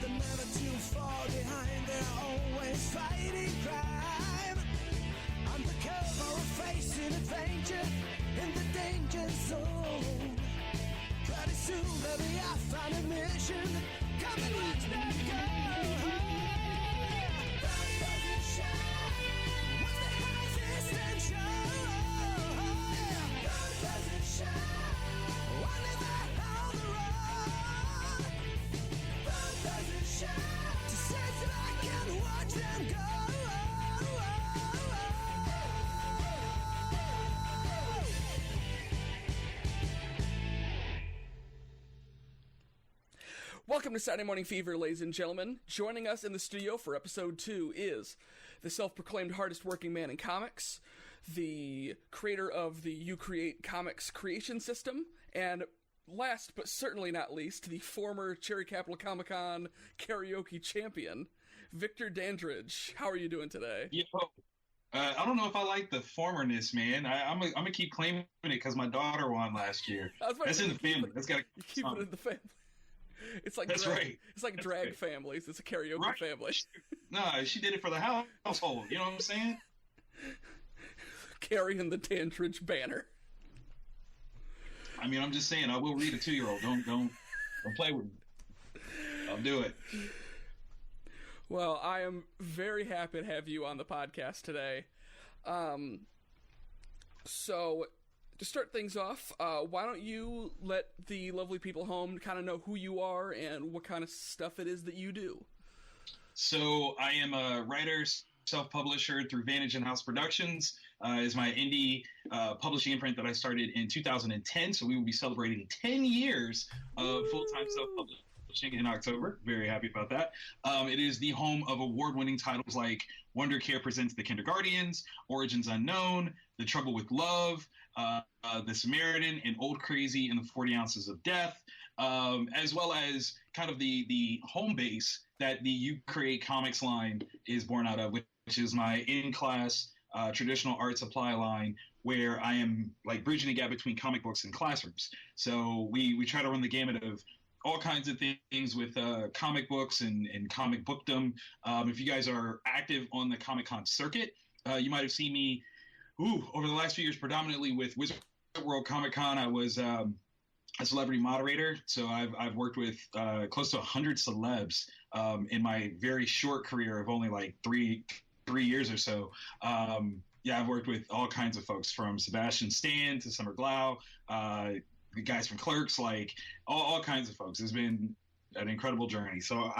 They're never too far behind, they're always fighting crime. Undercover, facing adventure in the danger zone. Pretty soon they'll be off on a mission. Come and watch them go. Sun doesn't shine. What's the highest and show? Sun doesn't shine. Only the hell the road. Sun doesn't shine. To say that I can watch them go. Welcome to Saturday Morning Fever, ladies and gentlemen. Joining us in the studio for episode 2 is the self-proclaimed hardest working man in comics, the creator of the You Create Comics creation system, and last but certainly not least, the former Cherry Capital Comic-Con karaoke champion, Victor Dandridge. How are you doing today? Yo, I don't know if I like the formerness, man. I'm gonna keep claiming it because my daughter won last year. That's in the family. That's gotta keep it in the family. It's like that's right. It's like that's drag right. families. It's a karaoke right. family. No, she did it for the household. You know what I'm saying? Carrying the Dandridge banner. I mean, I'm just saying. I will read a 2-year-old. Don't play with me. I'll do it. Well, I am very happy to have you on the podcast today. So, to start things off, why don't you let the lovely people home kind of know who you are and what kind of stuff it is that you do? So, I am a writer, self-publisher through Vantage and House Productions. Is my indie publishing imprint that I started in 2010. So, we will be celebrating 10 years of full-time self-publishing in October. Very happy about that. It is the home of award-winning titles like Wonder Care Presents The Kindergardians, Origins Unknown, The Trouble with Love, The Samaritan, and Old Crazy and the 40 Ounces of Death, as well as kind of the home base that the You Create Comics line is born out of, which is my in-class traditional art supply line, where I am like bridging the gap between comic books and classrooms. So we try to run the gamut of all kinds of things with comic books and comic bookdom. If you guys are active on the Comic-Con circuit, you might have seen me over the last few years, predominantly with Wizard World Comic-Con. I was a celebrity moderator, so I've worked with close to 100 celebs in my very short career of only like three years or so. I've worked with all kinds of folks, from Sebastian Stan to Summer Glau, the guys from Clerks, like all kinds of folks. It's been an incredible journey. So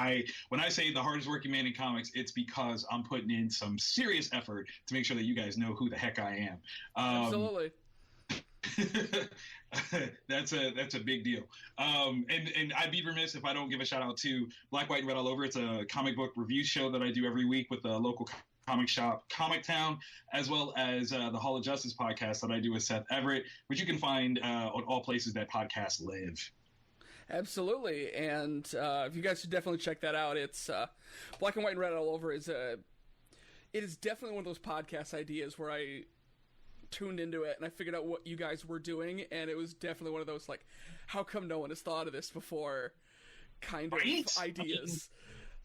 when I say the hardest working man in comics, it's because I'm putting in some serious effort to make sure that you guys know who the heck I am. Absolutely. That's a big deal. And I'd be remiss if I don't give a shout out to Black, White, and Red All Over. It's a comic book review show that I do every week with the local comic shop, Comic Town, as well as the Hall of Justice podcast that I do with Seth Everett, which you can find on all places that podcasts live. Absolutely, and if you guys should definitely check that out. It's Black and White and Red All Over. It is definitely one of those podcast ideas where I tuned into it and I figured out what you guys were doing, and it was definitely one of those like, how come no one has thought of this before kind of ideas.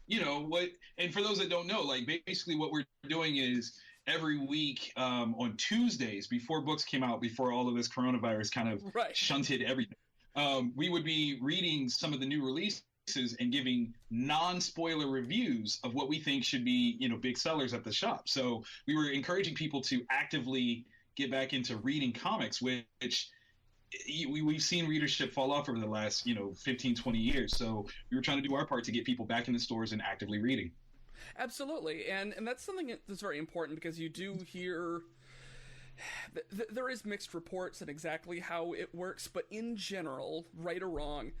You know what? And for those that don't know, like basically what we're doing is every week on Tuesdays before books came out, before all of this coronavirus kind of shunted everything, we would be reading some of the new releases and giving non-spoiler reviews of what we think should be, big sellers at the shop. So we were encouraging people to actively get back into reading comics, which we've seen readership fall off over the last 15, 20 years. So we were trying to do our part to get people back in the stores and actively reading. Absolutely, and that's something that's very important, because you do hear there is mixed reports on exactly how it works, but in general, right or wrong,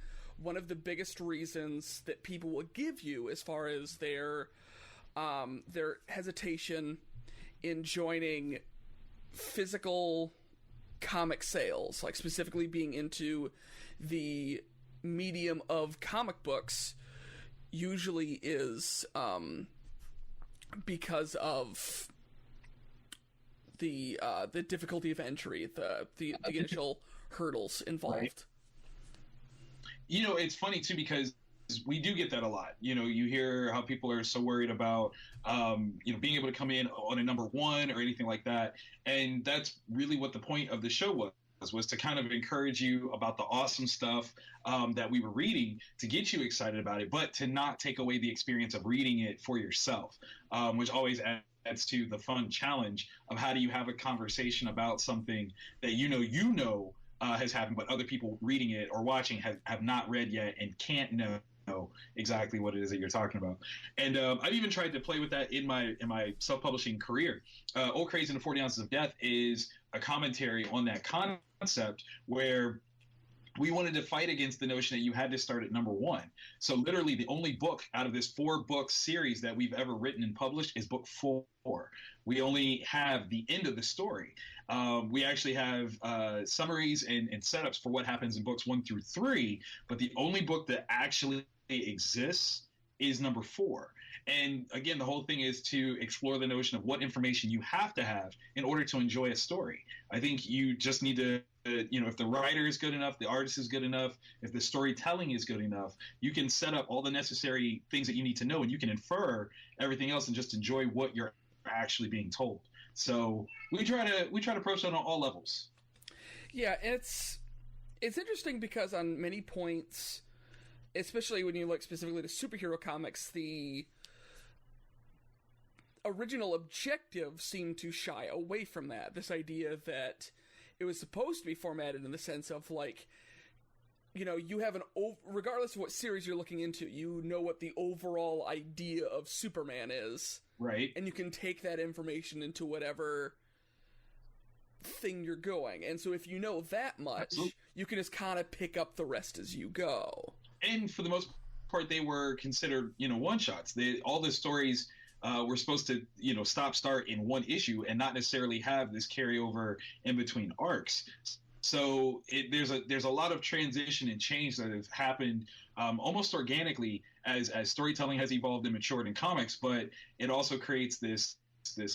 one of the biggest reasons that people will give you as far as their hesitation in joining physical comic sales, like specifically being into the medium of comic books, usually is because of the difficulty of entry, the initial hurdles involved. It's funny too because we do get that a lot. You hear how people are so worried about, being able to come in on a number one or anything like that. And that's really what the point of the show was to kind of encourage you about the awesome stuff that we were reading, to get you excited about it, but to not take away the experience of reading it for yourself, which always adds to the fun challenge of how do you have a conversation about something that has happened, but other people reading it or watching have not read yet and can't know exactly what it is that you're talking about. And I've even tried to play with that in my self-publishing career. Old Crazy and the 40 Ounces of Death is a commentary on that concept where we wanted to fight against the notion that you had to start at number one. So literally the only book out of this 4-book series that we've ever written and published is book 4. We only have the end of the story. We actually have summaries and setups for what happens in books 1 through 3, but the only book that actually exists is number 4. And again, the whole thing is to explore the notion of what information you have to have in order to enjoy a story. I think you just need to, if the writer is good enough, the artist is good enough, if the storytelling is good enough, you can set up all the necessary things that you need to know, and you can infer everything else and just enjoy what you're actually being told. So we try to approach that on all levels. Yeah, it's interesting because on many points, especially when you look specifically to superhero comics, the original objective seemed to shy away from that. This idea that it was supposed to be formatted in the sense of you have regardless of what series you're looking into, you know what the overall idea of Superman is. Right. And you can take that information into whatever thing you're going. And so if you know that much, Absolutely. You can just kind of pick up the rest as you go. And for the most part, they were considered, one-shots. All the stories were supposed to, start in one issue and not necessarily have this carryover in between arcs. So there's a lot of transition and change that have happened almost organically as storytelling has evolved and matured in comics, but it also creates this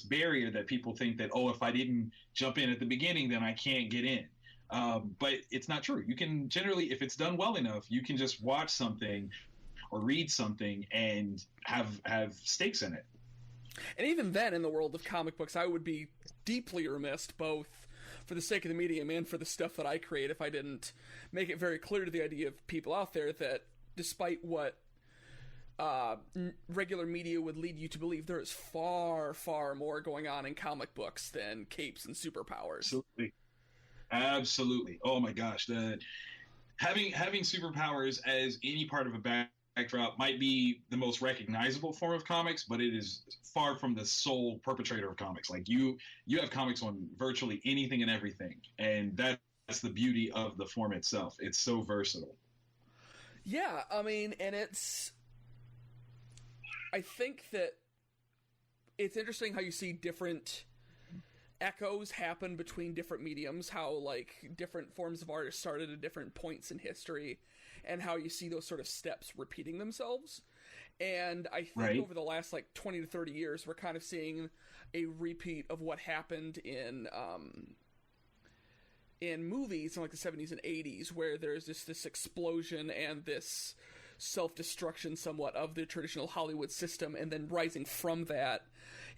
barrier that people think that, if I didn't jump in at the beginning, then I can't get in. But it's not true. You can generally, if it's done well enough, you can just watch something or read something and have stakes in it. And even then, in the world of comic books, I would be deeply remiss, both for the sake of the medium and for the stuff that I create, if I didn't make it very clear to the idea of people out there that despite what regular media would lead you to believe, there is far, far more going on in comic books than capes and superpowers. Absolutely. Oh my gosh, having superpowers as any part of a backdrop might be the most recognizable form of comics, but it is far from the sole perpetrator of comics. Like you have comics on virtually anything and everything, and that's the beauty of the form itself. It's so versatile. Yeah, I mean, and I think that it's interesting how you see different echoes happen between different mediums, how different forms of art started at different points in history, and how you see those sort of steps repeating themselves. And I think over the last 20 to 30 years, we're kind of seeing a repeat of what happened in movies in the 70s and 80s, where there's just this explosion and this self-destruction somewhat of the traditional Hollywood system, and then rising from that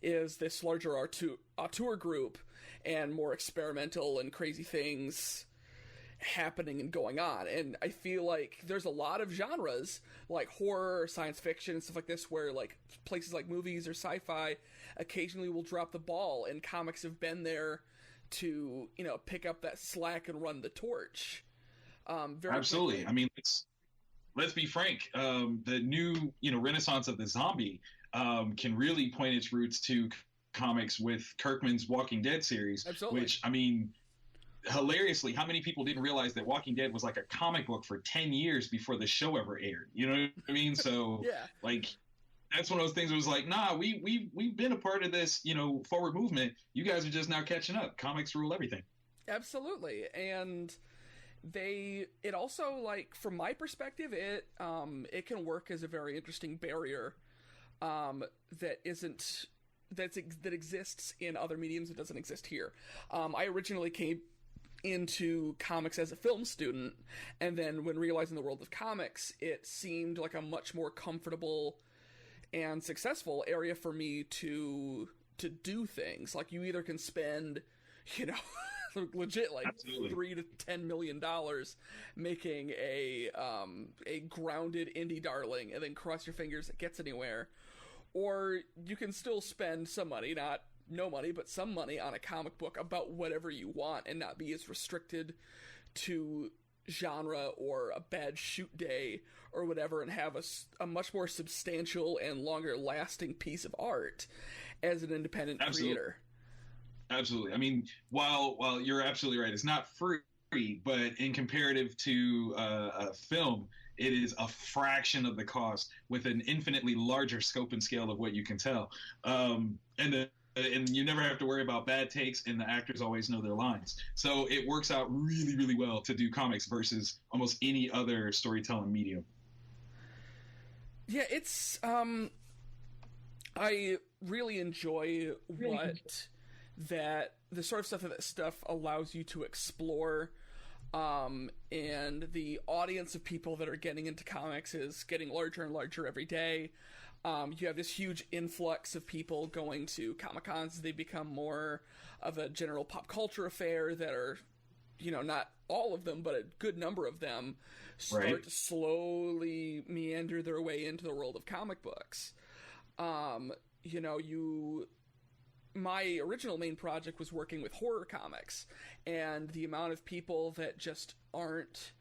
is this larger auteur group and more experimental and crazy things happening and going on. And I feel like there's a lot of genres like horror or science fiction and stuff like this where places like movies or sci-fi occasionally will drop the ball, and comics have been there to pick up that slack and run the torch. Absolutely quickly. I mean, let's be frank, the new renaissance of the zombie can really point its roots to comics with Kirkman's Walking Dead series. Absolutely. Which, I mean, hilariously, how many people didn't realize that Walking Dead was like a comic book for 10 years before the show ever aired? You know what I mean? So yeah. That's one of those things that was like, nah, we've been a part of this, forward movement. You guys are just now catching up. Comics rule everything. Absolutely. And it also, from my perspective, it can work as a very interesting barrier that exists in other mediums that doesn't exist here. I originally came into comics as a film student, and then when realizing the world of comics, it seemed like a much more comfortable and successful area for me to do things. Like, you either can spend, you know, legit like Absolutely. $3 to $10 million making a grounded indie darling, and then cross your fingers it gets anywhere, or you can still spend some money, not no money, but some money on a comic book about whatever you want and not be as restricted to genre or a bad shoot day or whatever, and have a much more substantial and longer lasting piece of art as an independent creator. Absolutely. I mean, while you're absolutely right, it's not free, but in comparative to a film, it is a fraction of the cost with an infinitely larger scope and scale of what you can tell. And you never have to worry about bad takes, and the actors always know their lines. So it works out really, really well to do comics versus almost any other storytelling medium. Yeah, it's I really enjoy the sort of stuff that stuff allows you to explore, and the audience of people that are getting into comics is getting larger and larger every day. You have this huge influx of people going to Comic-Cons. They become more of a general pop culture affair that are, you know, not all of them, but a good number of them start to slowly meander their way into the world of comic books. You know, my original main project was working with horror comics, and the amount of people that just aren't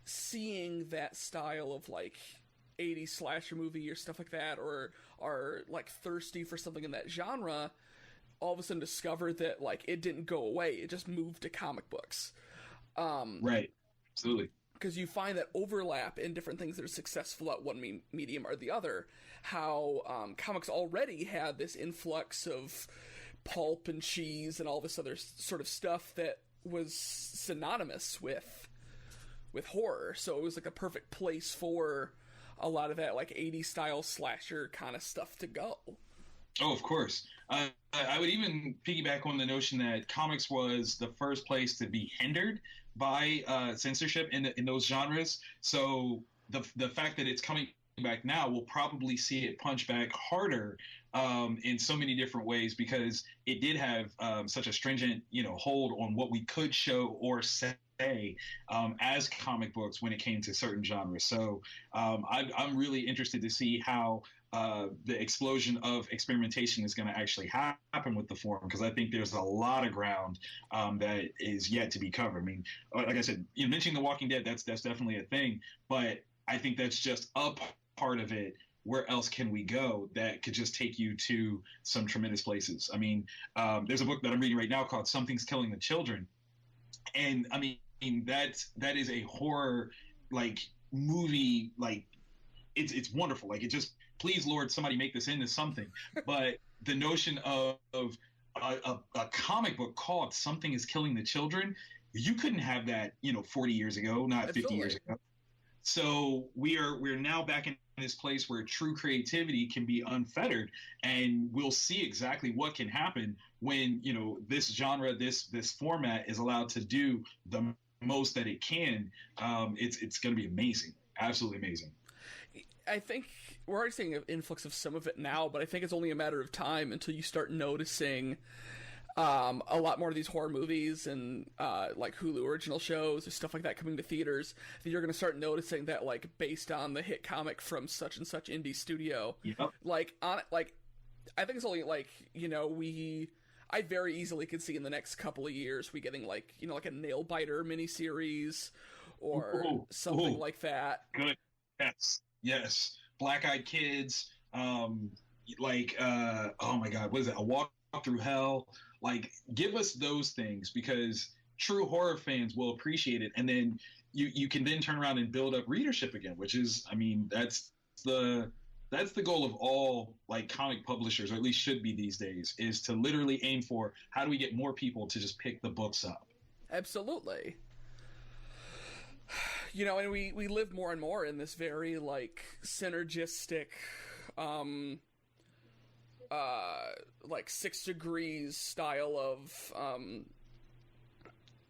seeing that style of, like, 80s slasher movie or stuff like that, or are like thirsty for something in that genre, all of a sudden discover that, like, it didn't go away, it just moved to comic books. Right. Absolutely. Because you find that overlap in different things that are successful at one medium or the other. How comics already had this influx of pulp and cheese and all this other sort of stuff that was synonymous with horror, so it was like a perfect place for a lot of that, like, 80s style slasher kind of stuff to go. Oh, of course. I would even piggyback on the notion that comics was the first place to be hindered by censorship in those genres. So the fact that it's coming back now, we'll probably see it punch back harder in so many different ways, because it did have such a stringent, you know, hold on what we could show or say as comic books when it came to certain genres. So I'm really interested to see how the explosion of experimentation is going to actually happen with the form, because I think there's a lot of ground that is yet to be covered. I mean, like I said, you mentioning The Walking Dead, that's definitely a thing, but I think that's just a part of it. Where else can we go that could just take you to some tremendous places? I mean, there's a book that I'm reading right now called Something's Killing the Children. And I mean, that is a horror, like, movie, like, it's wonderful. Like, it just, please, Lord, somebody make this into something. But the notion of a comic book called Something is Killing the Children, you couldn't have that, you know, 40 years ago, not Absolutely. 50 years ago. So we're now back in this place where true creativity can be unfettered, and we'll see exactly what can happen when, you know, this genre, this format is allowed to do the most that it can. It's going to be amazing, absolutely amazing. I think we're already seeing an influx of some of it now, but I think it's only a matter of time until you start noticing a lot more of these horror movies and like Hulu original shows or stuff like that coming to theaters, that you're going to start noticing that, like, based on the hit comic from such and such indie studio. Yep. Like, I think it's only, like, you know, I very easily could see in the next couple of years we getting, like, you know, like a Nail Biter miniseries or something like that. Good. Yes. Black Eyed Kids. Oh my God, what is it? A Walk Through Hell. Like, give us those things, because true horror fans will appreciate it, and then you can then turn around and build up readership again, which is, I mean, that's the goal of all, like, comic publishers, or at least should be these days, is to literally aim for, how do we get more people to just pick the books up? Absolutely. You know, and we live more and more in this very, like, synergistic, like 6 Degrees style of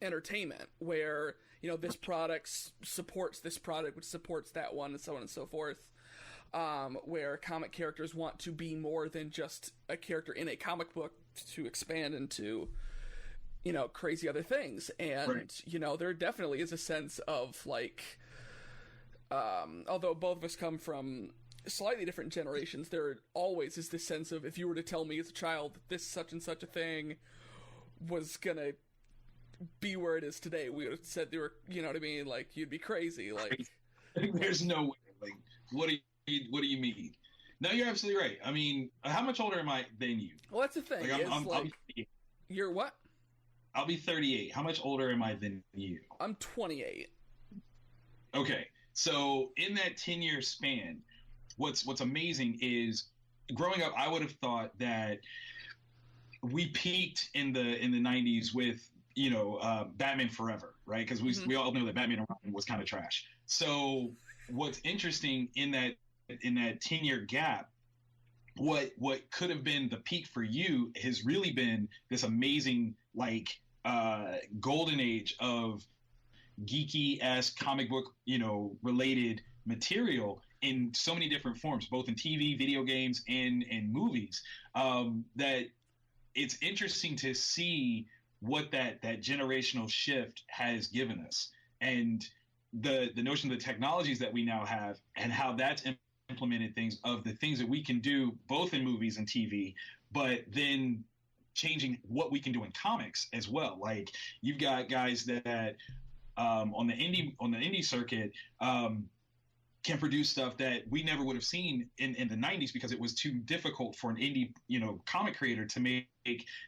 entertainment, where, you know, this product supports this product, which supports that one, and so on and so forth. Where comic characters want to be more than just a character in a comic book to expand into, you know, crazy other things. And, right. you know, there definitely is a sense of, like, although both of us come from slightly different generations, there always is this sense of, if you were to tell me as a child that this such and such a thing was gonna be where it is today, we would have said they were, you know what I mean? Like, you'd be crazy. Like, there's no way. Like, what do you mean? No, you're absolutely right. I mean, how much older am I than you? Well, that's the thing. Like, I'll be you're what? I'll be 38. How much older am I than you? I'm 28. Okay, so in that 10-year span, what's amazing is, growing up, I would have thought that we peaked in the 90s with, you know, Batman Forever, right? Because we all know that Batman and Robin was kind of trash. So what's interesting in that 10-year gap, what could have been the peak for you has really been this amazing, like, golden age of geeky-esque comic book, you know, related material in so many different forms, both in TV, video games, and movies, that it's interesting to see what that generational shift has given us, and the notion of the technologies that we now have, and how that's implemented things that we can do both in movies and TV, but then changing what we can do in comics as well. Like, you've got guys that on the indie circuit can produce stuff that we never would have seen in the 90s, because it was too difficult for an indie, you know, comic creator to make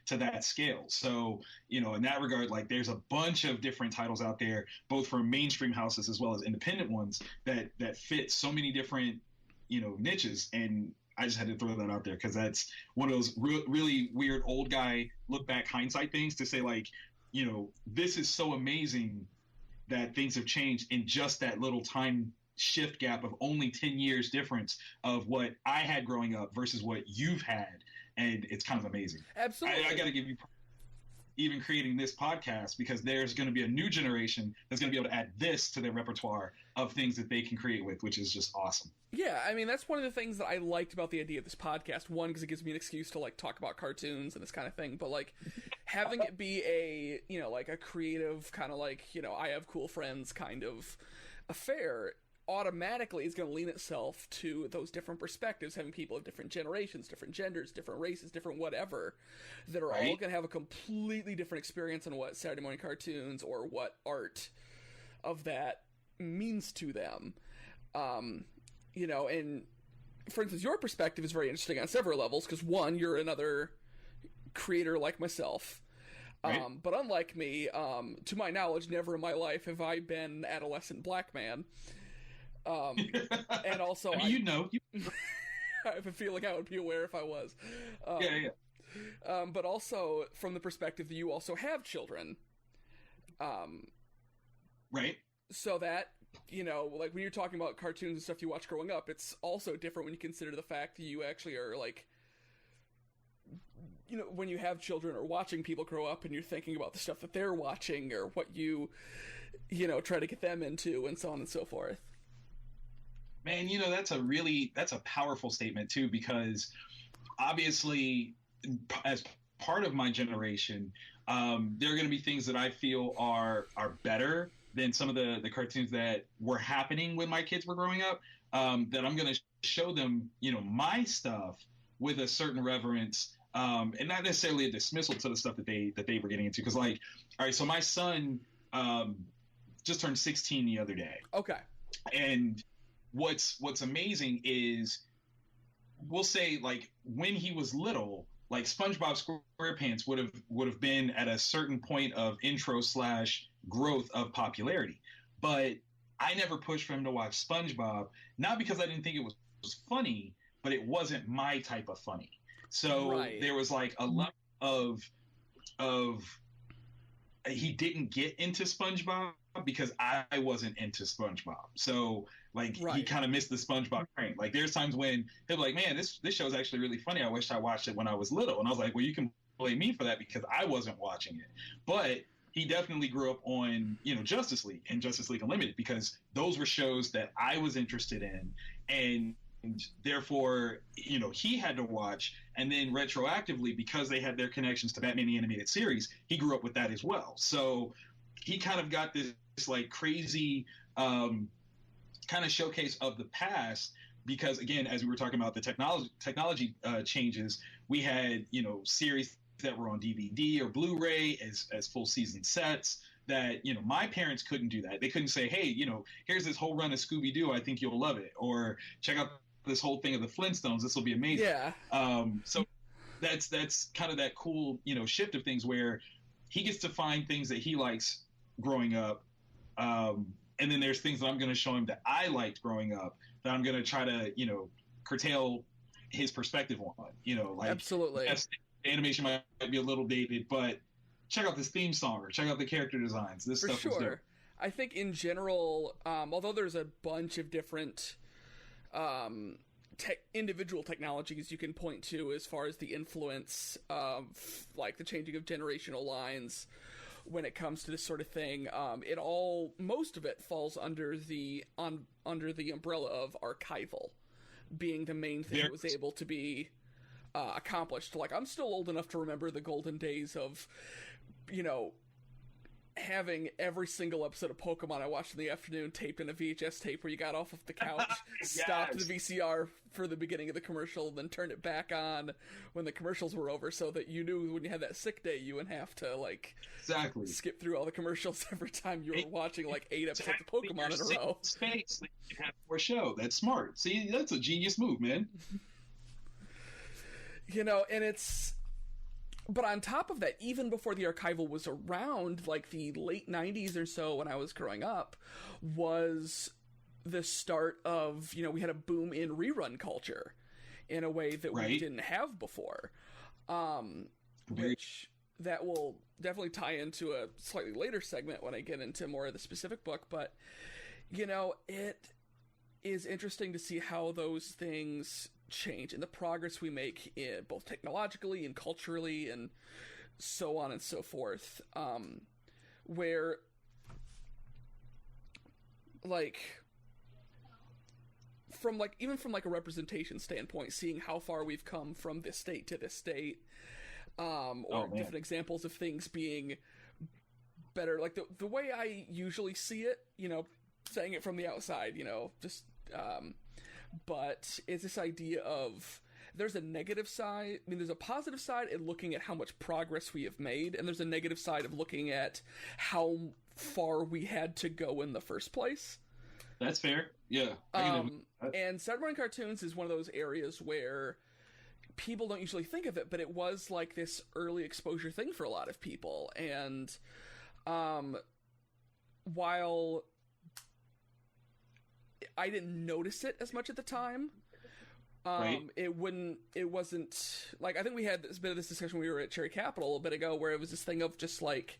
to that scale. So, you know, in that regard, like, there's a bunch of different titles out there, both from mainstream houses as well as independent ones, that fit so many different, you know, niches. And I just had to throw that out there, because that's one of those really weird old guy look back hindsight things to say, like, you know, this is so amazing that things have changed in just that little time shift gap of only 10 years difference of what I had growing up versus what you've had. And it's kind of amazing. Absolutely. I got to give you even creating this podcast, because there's going to be a new generation that's going to be able to add this to their repertoire of things that they can create with, which is just awesome. Yeah, I mean, that's one of the things that I liked about the idea of this podcast. One, because it gives me an excuse to, like, talk about cartoons and this kind of thing, but, like, having it be a, you know, like, a creative kind of, like, you know, I have cool friends kind of affair, automatically is going to lean itself to those different perspectives, having people of different generations, different genders, different races, different whatever, that are all going to have a completely different experience on what Saturday morning cartoons or what art of that means to them. You know, and for instance, your perspective is very interesting on several levels, because one, you're another creator like myself. Right. But unlike me, to my knowledge, never in my life have I been an adolescent black man. And also, I mean, I have a feeling I would be aware if I was. Yeah. But also from the perspective that you also have children. Right. So that, you know, like, when you're talking about cartoons and stuff you watch growing up, it's also different when you consider the fact that you actually are, like, you know, when you have children or watching people grow up and you're thinking about the stuff that they're watching or what you know, try to get them into and so on and so forth. Man, you know, that's a powerful statement too, because obviously, as part of my generation, there are going to be things that I feel are better than some of the cartoons that were happening when my kids were growing up, that I'm going to show them, you know, my stuff with a certain reverence, and not necessarily a dismissal to the stuff that they were getting into. Because, like, all right, so my son just turned 16 the other day. Okay. And what's amazing is, we'll say, like, when he was little, like, SpongeBob SquarePants would have been at a certain point of intro / growth of popularity. But I never pushed for him to watch SpongeBob, not because I didn't think it was funny, but it wasn't my type of funny. So there was, like, a lot of he didn't get into SpongeBob because I wasn't into SpongeBob. So, like, he kind of missed the SpongeBob train. Like, there's times when he'll be like, man, this show is actually really funny. I wish I watched it when I was little. And I was like, well, you can blame me for that because I wasn't watching it. But he definitely grew up on, Justice League and Justice League Unlimited, because those were shows that I was interested in, and therefore, he had to watch. And then retroactively, because they had their connections to Batman the Animated Series, he grew up with that as well. So he kind of got this like crazy kind of showcase of the past, because again, as we were talking about the technology changes, we had, series that were on DVD or Blu-ray as full season sets that, my parents couldn't do that. They couldn't say, hey, here's this whole run of Scooby-Doo, I think you'll love it, or check out this whole thing of the Flintstones, this will be amazing. Yeah. So that's kind of that cool, shift of things where he gets to find things that he likes growing up, and then there's things that I'm going to show him that I liked growing up that I'm going to try to, curtail his perspective on. Like, absolutely. Yes, the animation might be a little dated, but check out this theme song or check out the character designs. This For stuff sure. is dope. I think in general, although there's a bunch of different individual technologies you can point to as far as the influence of like the changing of generational lines when it comes to this sort of thing, most of it falls under the umbrella of archival being the main thing that was able to be accomplished. Like, I'm still old enough to remember the golden days of, having every single episode of Pokemon I watched in the afternoon taped in a VHS tape where you got off of the couch, stopped the VCR for the beginning of the commercial, then turned it back on when the commercials were over, so that you knew when you had that sick day you wouldn't have to, like, skip through all the commercials every time you were watching, like, 8 episodes of Pokemon in a row. Space that you can have for a show. That's smart. See, that's a genius move, man. And it's... But on top of that, even before the archival was around, like the late 90s or so when I was growing up, was the start of, we had a boom in rerun culture in a way that we didn't have before. Which that will definitely tie into a slightly later segment when I get into more of the specific book. But, it is interesting to see how those things change and the progress we make in both technologically and culturally and so on and so forth, where like from like even from like a representation standpoint, seeing how far we've come from this state to this state, or different examples of things being better, like the way I usually see it, saying it from the outside, just but it's this idea of there's a negative side. I mean, there's a positive side in looking at how much progress we have made, and there's a negative side of looking at how far we had to go in the first place. That's fair. Yeah. And Saturday morning cartoons is one of those areas where people don't usually think of it, but it was like this early exposure thing for a lot of people. And while I didn't notice it as much at the time, it wasn't like, I think we had this bit of this discussion when we were at Cherry Capital a bit ago, where it was this thing of just like,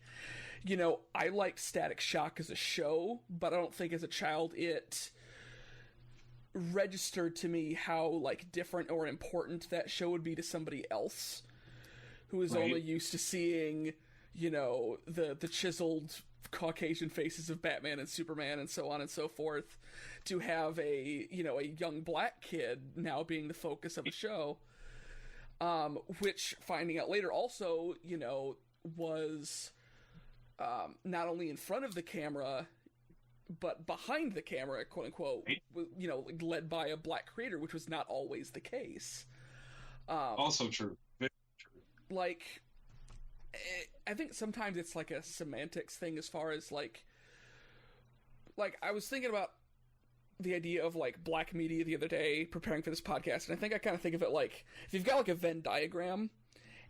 I liked Static Shock as a show, but I don't think as a child it registered to me how like different or important that show would be to somebody else who is only used to seeing, the chiseled Caucasian faces of Batman and Superman and so on and so forth, to have a young black kid now being the focus of a show, which finding out later also, was not only in front of the camera, but behind the camera, quote unquote, led by a black creator, which was not always the case. Also true. Very true. Like, I think sometimes it's like a semantics thing as far as like I was thinking about the idea of like black media the other day preparing for this podcast, and I think I kind of think of it like if you've got like a Venn diagram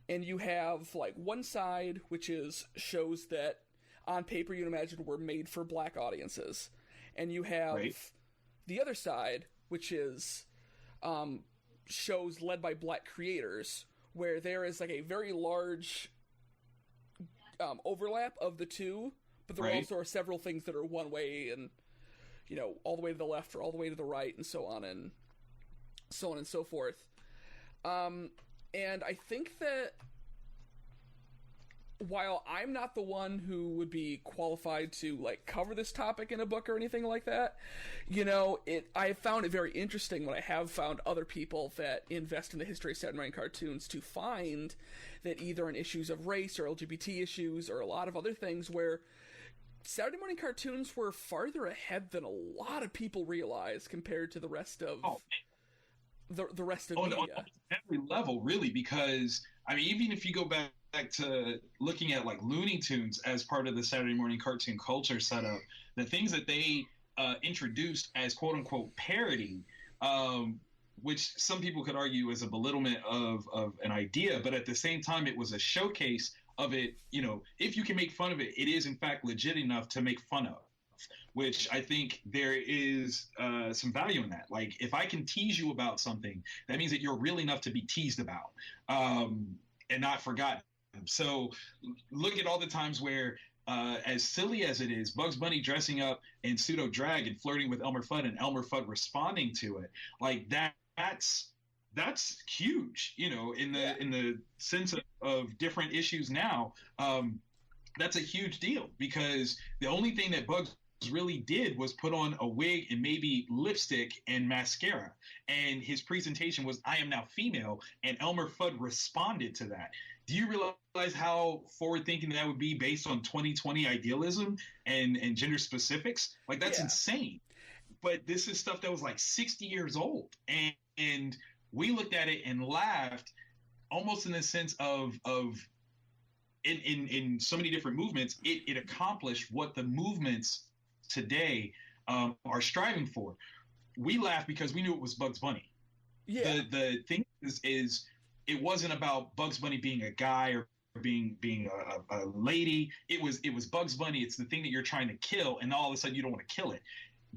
and you have like one side which is shows that on paper you'd imagine were made for black audiences, and you have the other side which is shows led by black creators where there is like a very large overlap of the two, but there also are several things that are one way and all the way to the left or all the way to the right and so on and so forth. And I think that while I'm not the one who would be qualified to like cover this topic in a book or anything like that, you know, I found it very interesting when I have found other people that invest in the history of Saturday morning cartoons to find that either on issues of race or LGBT issues or a lot of other things where Saturday morning cartoons were farther ahead than a lot of people realize compared to the rest of the rest of media. On every level, really, because I mean, even if you go back to looking at like Looney Tunes as part of the Saturday morning cartoon culture setup, the things that they introduced as quote unquote parody, which some people could argue is a belittlement of an idea, but at the same time, it was a showcase of it. You know, if you can make fun of it, it is in fact legit enough to make fun of, which I think there is some value in that. Like, if I can tease you about something, that means that you're real enough to be teased about and not forgotten. So look at all the times where, as silly as it is, Bugs Bunny dressing up in pseudo drag and flirting with Elmer Fudd and Elmer Fudd responding to it, like that's huge, you know, in the sense of different issues now. That's a huge deal, because the only thing that Bugs really did was put on a wig and maybe lipstick and mascara, and his presentation was "I am now female," and Elmer Fudd responded to that. Do you realize how forward-thinking that would be based on 2020 idealism and gender specifics? Like, that's insane. But this is stuff that was like 60 years old, and we looked at it and laughed, almost in the sense of in so many different movements, it accomplished what the movements today are striving for. We laughed because we knew it was Bugs Bunny. Yeah. The thing is it wasn't about Bugs Bunny being a guy or being a lady. It was Bugs Bunny. It's the thing that you're trying to kill, and all of a sudden you don't want to kill it.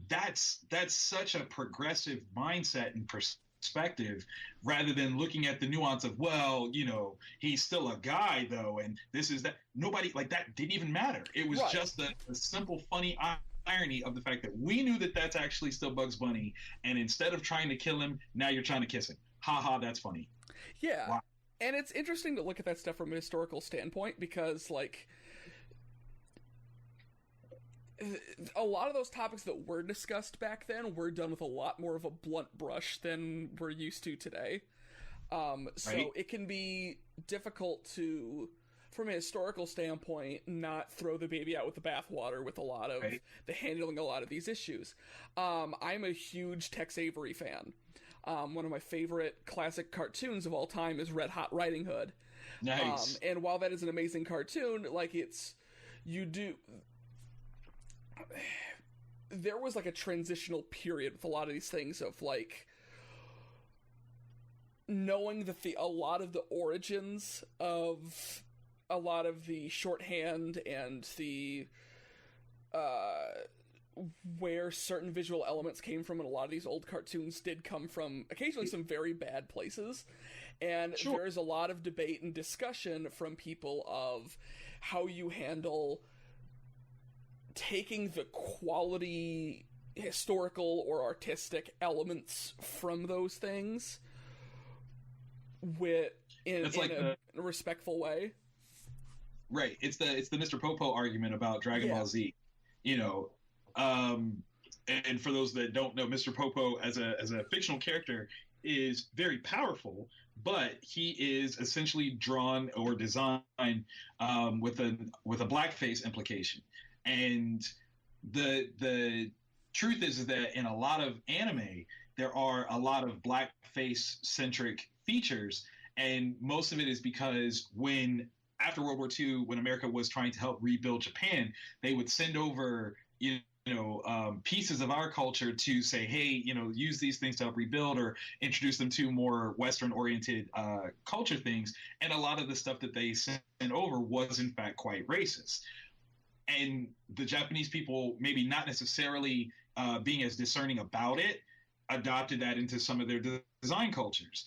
That's such a progressive mindset and perspective, rather than looking at the nuance of, well, you know, he's still a guy though, and this is that. Nobody, like, that didn't even matter. It was just the simple funny irony of the fact that we knew that that's actually still Bugs Bunny, and instead of trying to kill him, now you're trying to kiss him. Ha ha, that's funny. Yeah. Wow. And it's interesting to look at that stuff from a historical standpoint, because like a lot of those topics that were discussed back then were done with a lot more of a blunt brush than we're used to today. So it can be difficult to, from a historical standpoint, not throw the baby out with the bathwater with a lot of the handling a lot of these issues. I'm a huge Tex Avery fan. One of my favorite classic cartoons of all time is Red Hot Riding Hood. Nice. And while that is an amazing cartoon, like, there was like a transitional period with a lot of these things of like knowing that a lot of the origins of a lot of the shorthand and the where certain visual elements came from in a lot of these old cartoons did come from occasionally some very bad places. And there's a lot of debate and discussion from people of how you handle taking the quality historical or artistic elements from those things in a respectful way. Right. It's the Mr. Popo argument about Dragon Ball Z. You know, and for those that don't know, Mr. Popo as a fictional character is very powerful, but he is essentially drawn or designed with a blackface implication. And the truth is that in a lot of anime, there are a lot of blackface centric features, and most of it is because after World War II, when America was trying to help rebuild Japan, they would send over pieces of our culture to say, hey, use these things to help rebuild, or introduce them to more Western oriented culture things. And a lot of the stuff that they sent over was in fact quite racist. And the Japanese people, maybe not necessarily being as discerning about it, adopted that into some of their design cultures.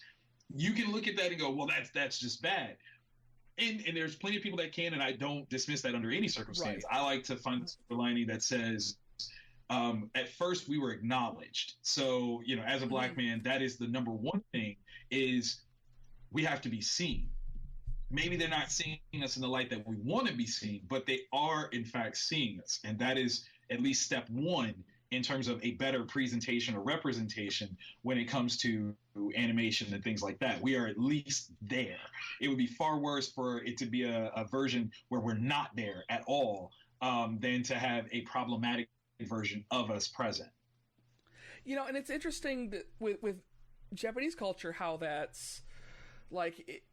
You can look at that and go, well, that's just bad. And there's plenty of people that can, and I don't dismiss that under any circumstance. Right. I like to find the silver lining that says, at first we were acknowledged. So, as a black man, that is the number one thing, is we have to be seen. maybe they're not seeing us in the light that we want to be seen, but they are in fact seeing us, and that is at least step one in terms of a better presentation or representation when it comes to animation and things like that. We are at least there. It would be far worse for it to be a version where we're not there at all, than to have a problematic version of us present. You know, and it's interesting that with Japanese culture, how that's like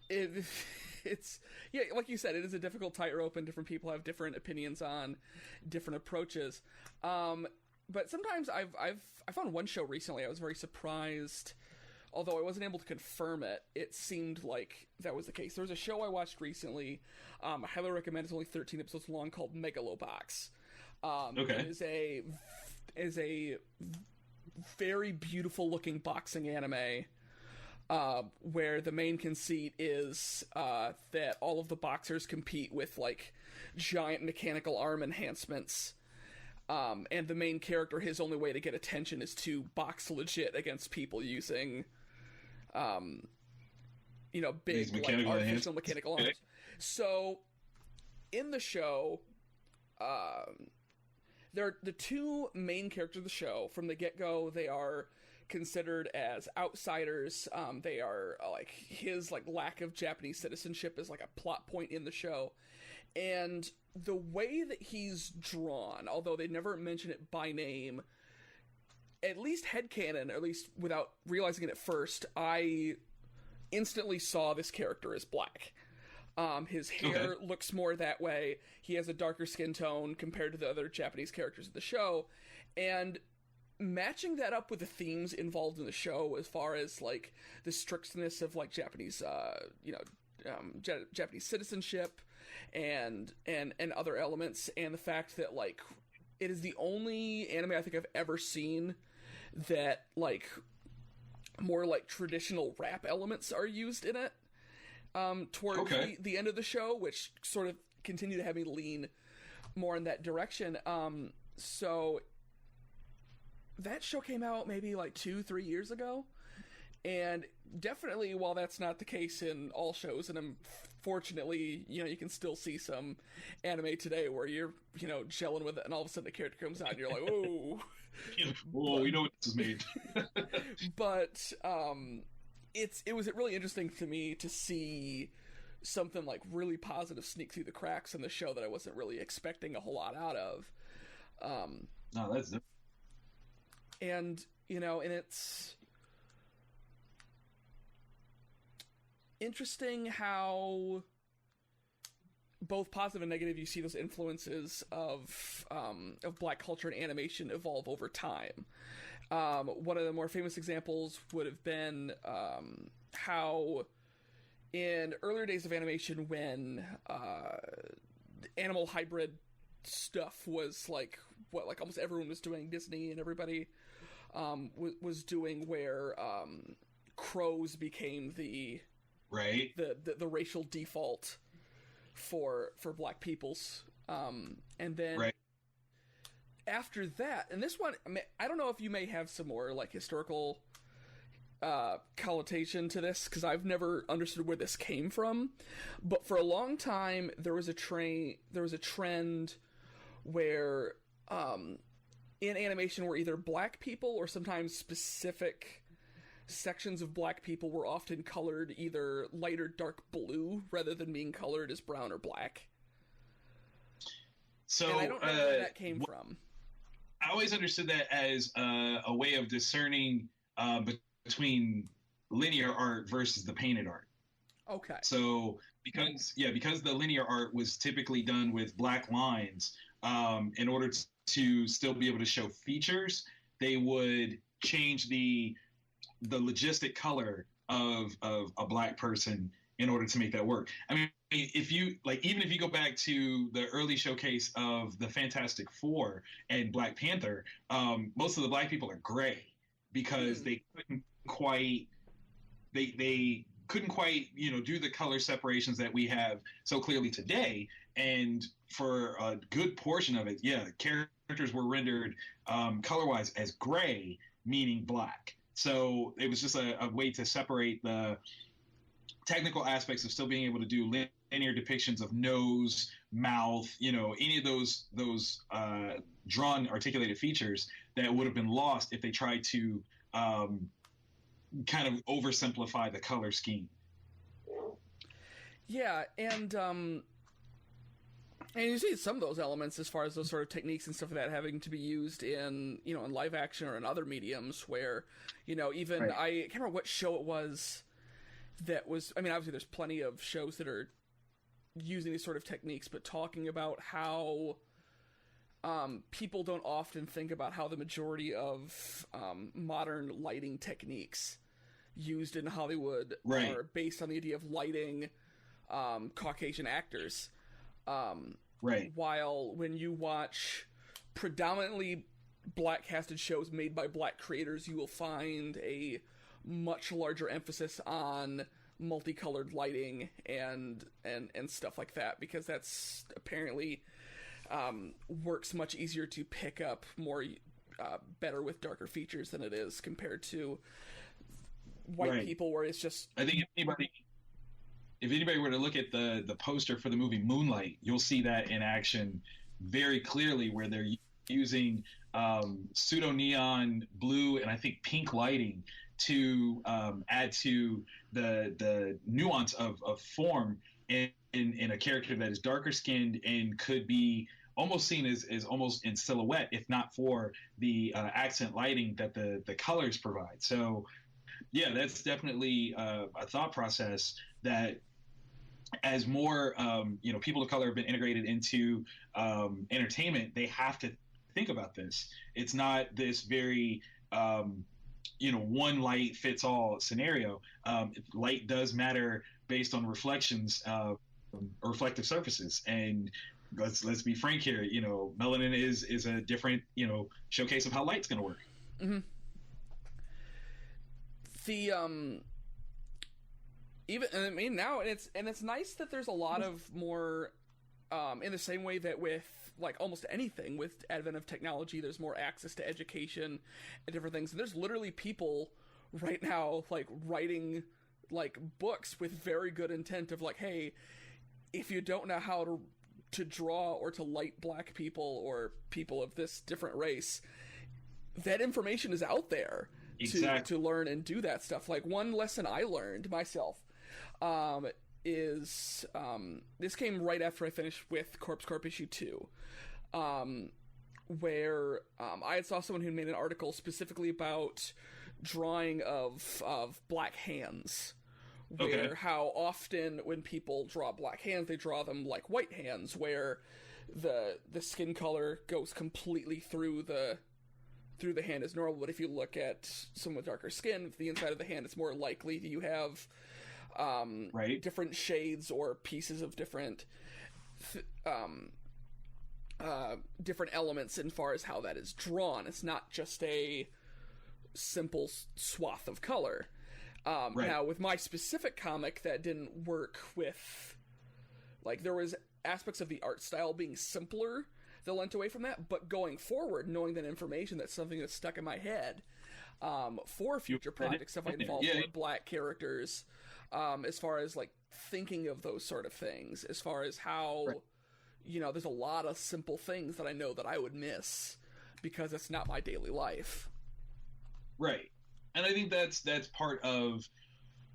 it's yeah, like you said, it is a difficult tightrope, and different people have different opinions on different approaches. But sometimes I found one show recently I was very surprised, although I wasn't able to confirm it. It seemed like that was the case. There was a show I watched recently. I highly recommend. It's only 13 episodes long, called Megalobox. Okay. It is a very beautiful looking boxing anime. Where the main conceit is that all of the boxers compete with like giant mechanical arm enhancements, and the main character, his only way to get attention is to box legit against people using, big like artificial mechanical arms. So, in the show, they're the two main characters of the show. From the get-go, they are considered as outsiders. They are like his like lack of Japanese citizenship is like a plot point in the show, and the way that he's drawn, although they never mention it by name, at least headcanon, or at least without realizing it at first, I instantly saw this character as black. His hair looks more that way. He has a darker skin tone compared to the other Japanese characters of the show, and matching that up with the themes involved in the show, as far as like the strictness of like Japanese, Japanese citizenship, and other elements, and the fact that like it is the only anime I think I've ever seen that like more like traditional rap elements are used in it. Toward the end of the show, which sort of continue to have me lean more in that direction. So that show came out maybe like 2-3 years ago, and definitely, while that's not the case in all shows, and unfortunately, you can still see some anime today where you're, gelling with it, and all of a sudden the character comes out and you're like, oh, whoa, we know what this is made. But, it was really interesting to me to see something like really positive sneak through the cracks in the show that I wasn't really expecting a whole lot out of. No, that's different. And it's interesting how both positive and negative, you see those influences of black culture and animation evolve over time. One of the more famous examples would have been how in earlier days of animation, when animal hybrid stuff was like what like almost everyone was doing, Disney and everybody was doing, where crows became the racial default for black peoples, and then after that, and this one, I don't know if you may have some more like historical connotation to this, because I've never understood where this came from, but for a long time there was a trend where in animation where either black people or sometimes specific sections of black people were often colored either light or dark blue rather than being colored as brown or black. So and I don't know where that came from. I always understood that as a way of discerning between linear art versus the painted art. Okay. So because the linear art was typically done with black lines, in order to still be able to show features, they would change the logistic color of a black person in order to make that work. I mean, if you even if you go back to the early showcase of the Fantastic Four and Black Panther, most of the black people are gray because they couldn't quite do the color separations that we have so clearly today. And for a good portion of it, characters were rendered color-wise as gray, meaning black. So it was just a way to separate technical aspects of still being able to do linear depictions of nose, mouth, any of those drawn articulated features that would have been lost if they tried to kind of oversimplify the color scheme. Yeah, and you see some of those elements as far as those sort of techniques and stuff like that having to be used in, in live action or in other mediums where, even right. I can't remember what show it was that was, I mean, obviously there's plenty of shows that are using these sort of techniques, but talking about how people don't often think about how the majority of modern lighting techniques used in Hollywood right. are based on the idea of lighting Caucasian actors. Right. While when you watch predominantly black casted shows made by black creators, you will find a much larger emphasis on multicolored lighting and stuff like that, because that's apparently works much easier to pick up more better with darker features than it is compared to white right. people, where it's just, I think if anybody were to look at the poster for the movie Moonlight, you'll see that in action very clearly, where they're using pseudo neon blue and I think pink lighting to add to the nuance of form in a character that is darker skinned and could be almost seen as almost in silhouette, if not for the accent lighting that the colors provide. So yeah, that's definitely a thought process that, as more people of color have been integrated into entertainment, they have to think about this. It's not this very one light fits all scenario. Light does matter based on reflections or reflective surfaces, and let's be frank here. Melanin is a different showcase of how light's going to work. Mm-hmm. The even, I mean, now it's nice that there's a lot of more in the same way that with like almost anything with advent of technology, there's more access to education and different things. And there's literally people right now like writing like books with very good intent of like, hey, if you don't know how to draw or to light black people or people of this different race, that information is out there. Exactly. To learn and do that stuff. Like one lesson I learned myself is this came right after I finished with Corpse Corp issue 2, where I had saw someone who made an article specifically about drawing of black hands, where how often when people draw black hands, they draw them like white hands, where the skin color goes completely through the hand is normal, but if you look at someone with darker skin, the inside of the hand, it's more likely you have different shades or pieces of different different elements in far as how that is drawn. It's not just a simple swath of color. Now, with my specific comic, that didn't work with, like, there was aspects of the art style being simpler that lent away from that, but going forward, knowing that information, that's something that's stuck in my head for future projects if I involve more black characters, as far as like thinking of those sort of things, as far as how there's a lot of simple things that I know that I would miss because it's not my daily life. Right. And I think that's part of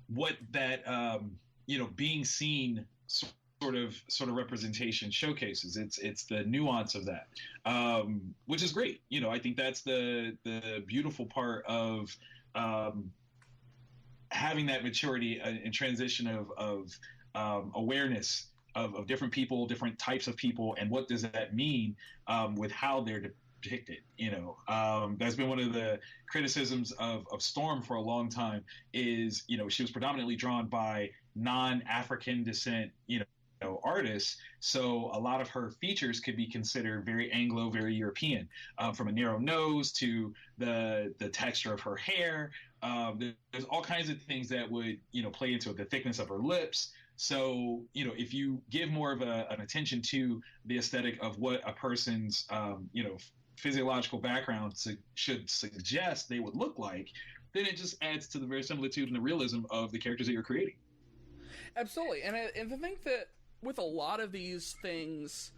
what that being seen sort of representation showcases. It's the nuance of that, which is great. I think that's the beautiful part of having that maturity and transition of awareness of different people, different types of people, and what does that mean with how they're depicted. That's been one of the criticisms of Storm for a long time. Is she was predominantly drawn by non-African descent artists, so a lot of her features could be considered very Anglo, very European, from a narrow nose to the texture of her hair. There's all kinds of things that would play into it, the thickness of her lips. So if you give more of an attention to the aesthetic of what a person's physiological background should suggest they would look like, then it just adds to the verisimilitude and the realism of the characters that you're creating. Absolutely. And I think that with a lot of these things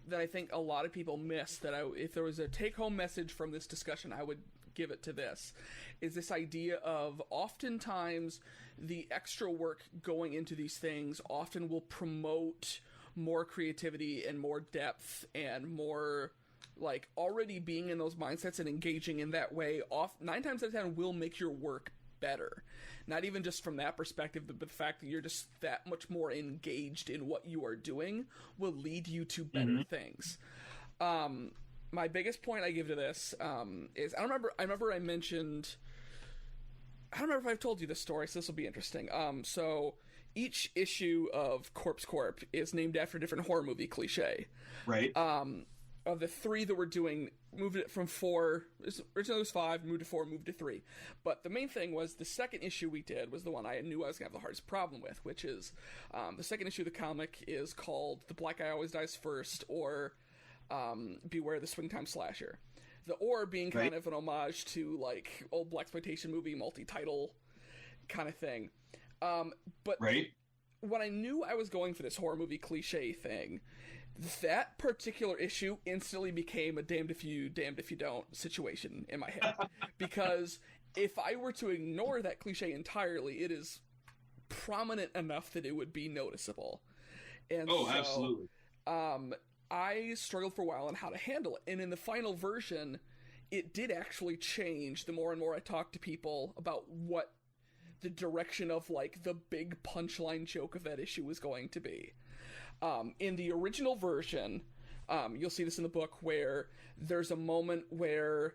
that I think a lot of people miss, that if there was a take-home message from this discussion, I would give it to this, is this idea of oftentimes the extra work going into these things often will promote more creativity and more depth and more, like, already being in those mindsets and engaging in that way 9 times out of 10 will make your work better. Not even just from that perspective, but the fact that you're just that much more engaged in what you are doing will lead you to better things. My biggest point I give to this is I remember I mentioned, I don't remember if I've told you this story, so this will be interesting. So each issue of Corpse Corp is named after a different horror movie cliche. Right. Of the 3 that we're doing, moved it from 4, originally it was 5, moved to 4, moved to 3. But the main thing was the second issue we did was the one I knew I was going to have the hardest problem with, which is the second issue of the comic is called The Black Guy Always Dies First, or Beware the Swingtime Slasher. The or being kind of an homage to, like, old blaxploitation movie multi-title kind of thing. But when I knew I was going for this horror movie cliche thing, that particular issue instantly became a damned if you don't situation in my head. Because if I were to ignore that cliche entirely, it is prominent enough that it would be noticeable. And absolutely. I struggled for a while on how to handle it. And in the final version, it did actually change the more and more I talked to people about what the direction of, like, the big punchline joke of that issue was going to be. In the original version, you'll see this in the book, where there's a moment where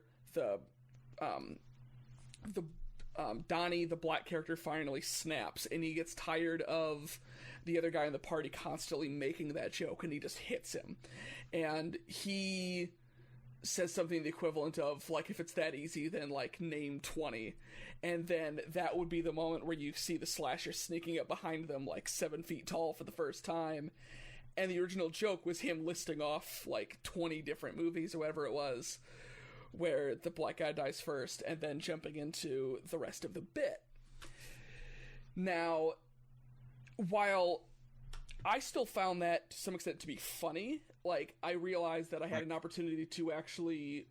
Donnie, the black character, finally snaps, and he gets tired of the other guy in the party constantly making that joke, and he just hits him. And he says something the equivalent of, like, if it's that easy, then, like, name 20. And then that would be the moment where you see the slasher sneaking up behind them, like, 7 feet tall for the first time. And the original joke was him listing off, like, 20 different movies or whatever it was, where the black guy dies first, and then jumping into the rest of the bit. Now, while I still found that to some extent to be funny, like, I realized that I had an opportunity to actually,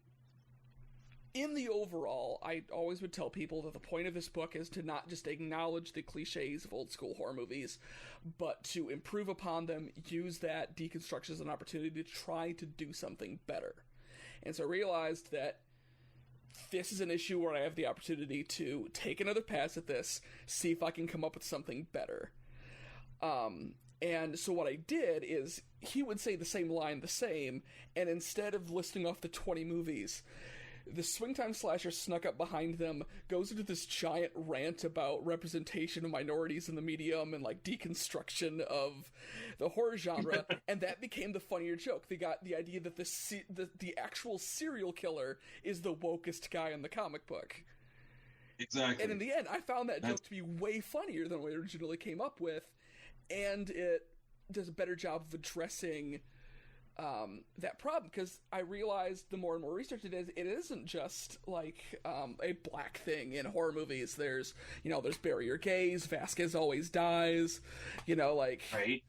in the overall, I always would tell people that the point of this book is to not just acknowledge the cliches of old school horror movies, but to improve upon them, use that deconstruction as an opportunity to try to do something better. And so I realized that this is an issue where I have the opportunity to take another pass at this, see if I can come up with something better. And so what I did is, he would say the same line the same, and instead of listing off the 20 movies, the Swingtime Slasher snuck up behind them, goes into this giant rant about representation of minorities in the medium and, like, deconstruction of the horror genre, and that became the funnier joke. They got the idea that the actual serial killer is the wokest guy in the comic book. Exactly. And in the end, I found that joke to be way funnier than what I originally came up with, and it does a better job of addressing that problem, because I realized the more and more research it isn't just, like, a black thing in horror movies. There's Bury Your Gays, Vasquez Always Dies, like... Right.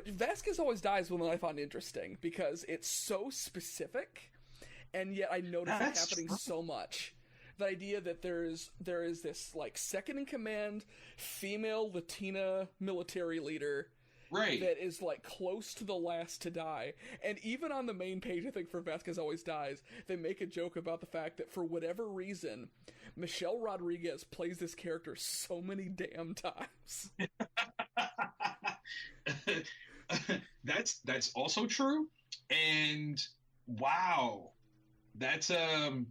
Vasquez Always Dies was one I found interesting, because it's so specific, and yet I noticed it happening so much. The idea that there is this, like, second-in-command female Latina military leader, right, that is, like, close to the last to die. And even on the main page, I think, for Vasquez Always Dies, they make a joke about the fact that for whatever reason, Michelle Rodriguez plays this character so many damn times. That's also true. And wow, that's a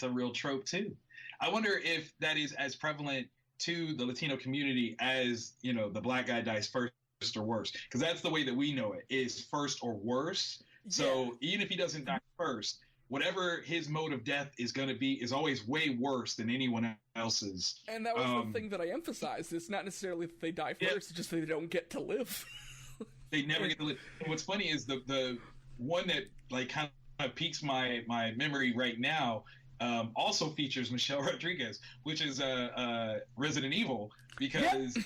real trope too. I wonder if that is as prevalent to the Latino community as, the black guy dies first or worse, because that's the way that we know it, is first or worse. Yeah. So even if he doesn't die first, whatever his mode of death is going to be is always way worse than anyone else's. And that was the thing that I emphasized. It's not necessarily that they die first, it's just that they don't get to live. They never get to live. And what's funny is the one that, like, kind of piques my memory right now, also features Michelle Rodriguez, which is Resident Evil, because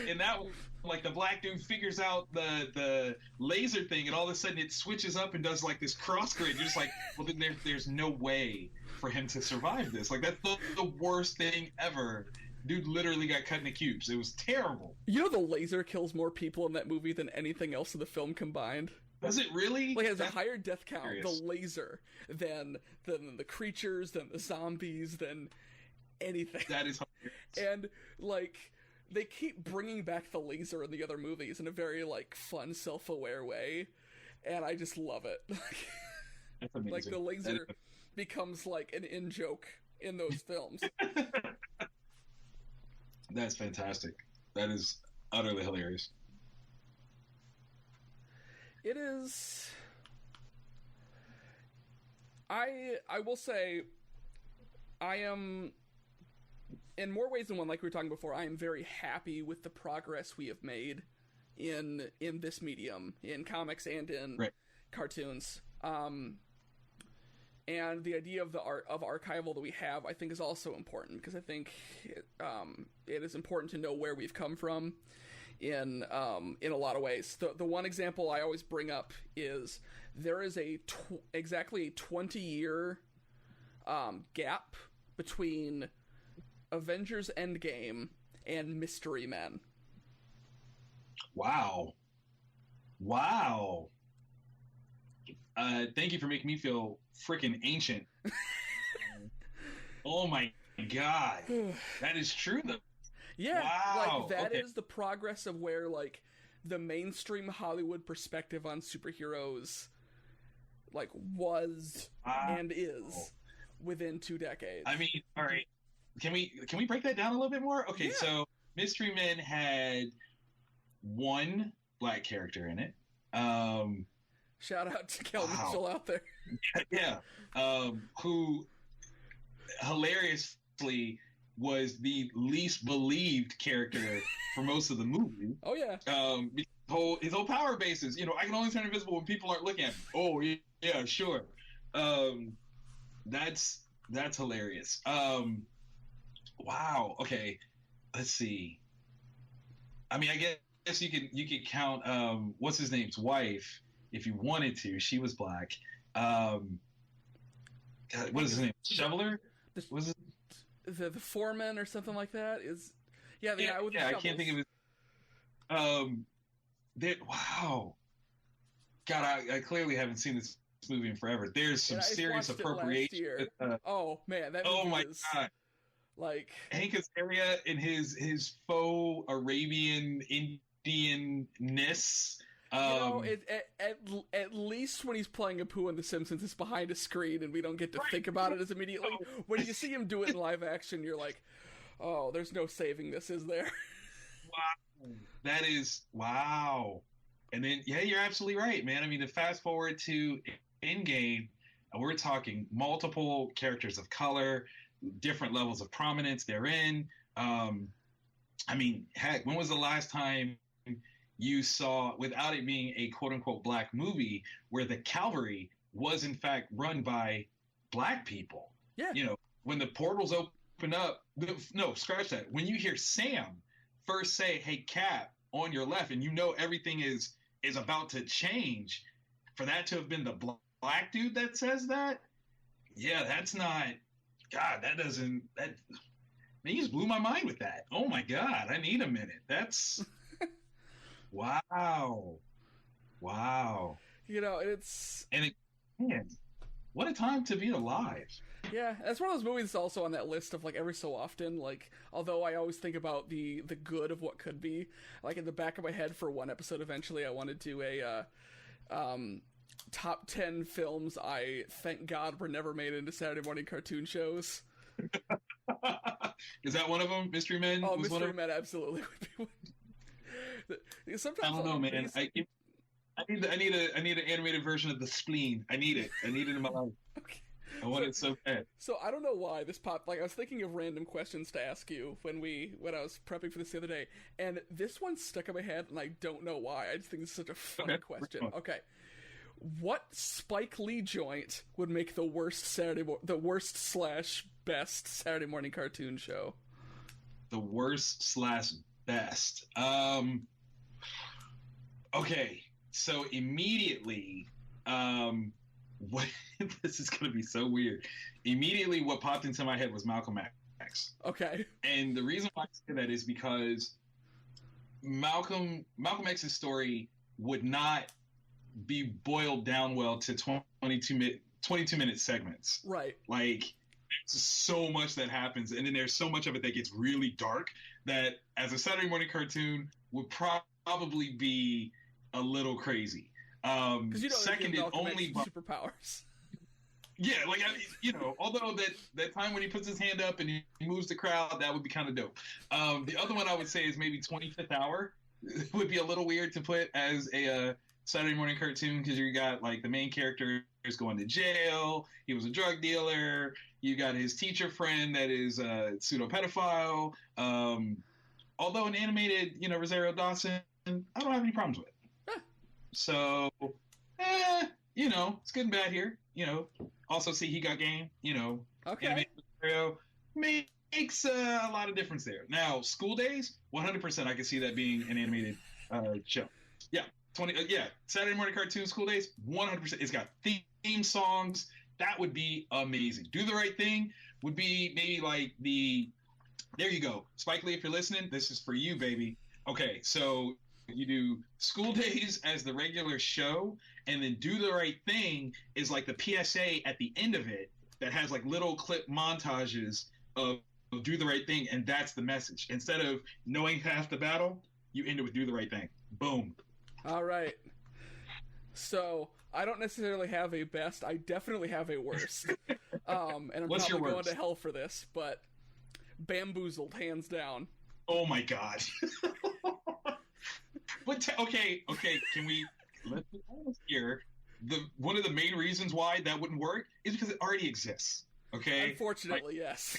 in that one, like the black dude figures out the laser thing, and all of a sudden it switches up and does like this cross grade. You're just like, well, then there's no way for him to survive this. Like, that's the worst thing ever. Dude literally got cut into cubes. It was terrible. You know, the laser kills more people in that movie than anything else in the film combined. Does it really? Like, it has a higher death count, hilarious. the laser, than the creatures, than the zombies, than anything. That is hilarious. And, like, they keep bringing back the laser in the other movies in a very, like, fun, self-aware way, and I just love it. That's amazing. Like, the laser becomes, like, an in-joke in those films. That's fantastic. That is utterly hilarious. It is... I will say, I am, in more ways than one, like we were talking before, I am very happy with the progress we have made in this medium, in comics and in cartoons. And the idea of the art of archival that we have, I think, is also important, because I think it is important to know where we've come from in a lot of ways. The one example I always bring up is there is exactly a 20-year gap between Avengers Endgame and Mystery Men. Wow. Thank you for making me feel freaking ancient. Oh my god. That is true, though. Yeah, wow. like, that is the progress of where, like, the mainstream Hollywood perspective on superheroes, like, was and is within 2 decades. I mean, all right. Can we break that down a little bit more? Okay, yeah. So Mystery Men had one black character in it. Shout out to Kel Mitchell out there. Yeah. Who hilariously was the least believed character for most of the movie. Oh yeah. His whole power basis, I can only turn invisible when people aren't looking at me. Oh yeah, sure. That's hilarious. Wow. Okay. Let's see. I mean, I guess you could count what's his name's wife if you wanted to. She was black. God, what is his name? Shoveler? Was it the foreman or something like that? The guy with the I shovels. can't think of it. Wow. God, I clearly haven't seen this movie in forever. There's some serious appropriation. Oh man, that oh my is, god! Like Hank Azaria in his faux Arabian Indian-ness. At least when he's playing Apu in The Simpsons, it's behind a screen and we don't get to think about it as immediately. When you see him do it in live action, you're like, oh, there's no saving this, is there? Wow. That is, wow. And then, yeah, you're absolutely right, man. I mean, to fast forward to Endgame, we're talking multiple characters of color, different levels of prominence they're in. I mean, heck, when was the last time you saw, without it being a quote-unquote black movie, where the cavalry was in fact run by black people? Yeah. When the portals open up, no, scratch that. When you hear Sam first say, "Hey, Cap," on your left, and everything is about to change, for that to have been the black dude that says that, yeah, that's not, God, man, you just blew my mind with that. Oh my God, I need a minute. That's... Wow. Man, what a time to be alive. Yeah, that's one of those movies that's also on that list of, like, every so often, like, although I always think about the good of what could be, like, in the back of my head for one episode eventually I want to do a top 10 films I thank God were never made into Saturday morning cartoon shows. Is that one of them? Mystery Men? Oh, Mystery Men absolutely would be one. Sometimes I don't know, man. I need an animated version of The Spleen. I need it in my life. Okay. I want it so bad. So I don't know why this popped. Like, I was thinking of random questions to ask you when I was prepping for this the other day, and this one stuck in my head, and I don't know why. I just think it's such a funny question. Okay, what Spike Lee joint would make the worst / best Saturday morning cartoon show? The worst / best. Okay, so immediately, what this is gonna be so weird. Immediately, what popped into my head was Malcolm X. Okay. And the reason why I say that is because Malcolm X's story would not be boiled down well to 22-minute segments. Right. Like, there's so much that happens, and then there's so much of it that gets really dark that as a Saturday morning cartoon would probably be a little crazy. Because you don't second, it only superpowers. Yeah, like although that time when he puts his hand up and he moves the crowd, that would be kind of dope. The other one I would say is maybe 25th Hour. It would be a little weird to put as a Saturday morning cartoon because you got like the main character is going to jail. He was a drug dealer. You got his teacher friend that is a pseudo pedophile. Although an animated, Rosario Dawson, I don't have any problems with. So, it's good and bad here. Also see He Got Game. Okay. Animated Rosario makes a lot of difference there. Now, School Days, 100% I can see that being an animated show. Yeah. Saturday morning cartoon School Days, 100%. It's got theme songs. That would be amazing. Do the Right Thing would be maybe like there you go. Spike Lee, if you're listening, this is for you, baby. Okay, so you do School Days as the regular show, and then Do the Right Thing is like the PSA at the end of it that has like little clip montages of Do the Right Thing, and that's the message. Instead of knowing half the battle, you end it with Do the Right Thing. Boom. All right. So I don't necessarily have a best. I definitely have a worst. And I'm What's probably your going worst? to hell for this, but Bamboozled, hands down. Oh my God. Okay. Can we let's be honest here? One of the main reasons why that wouldn't work is because it already exists. Okay. Unfortunately, yes.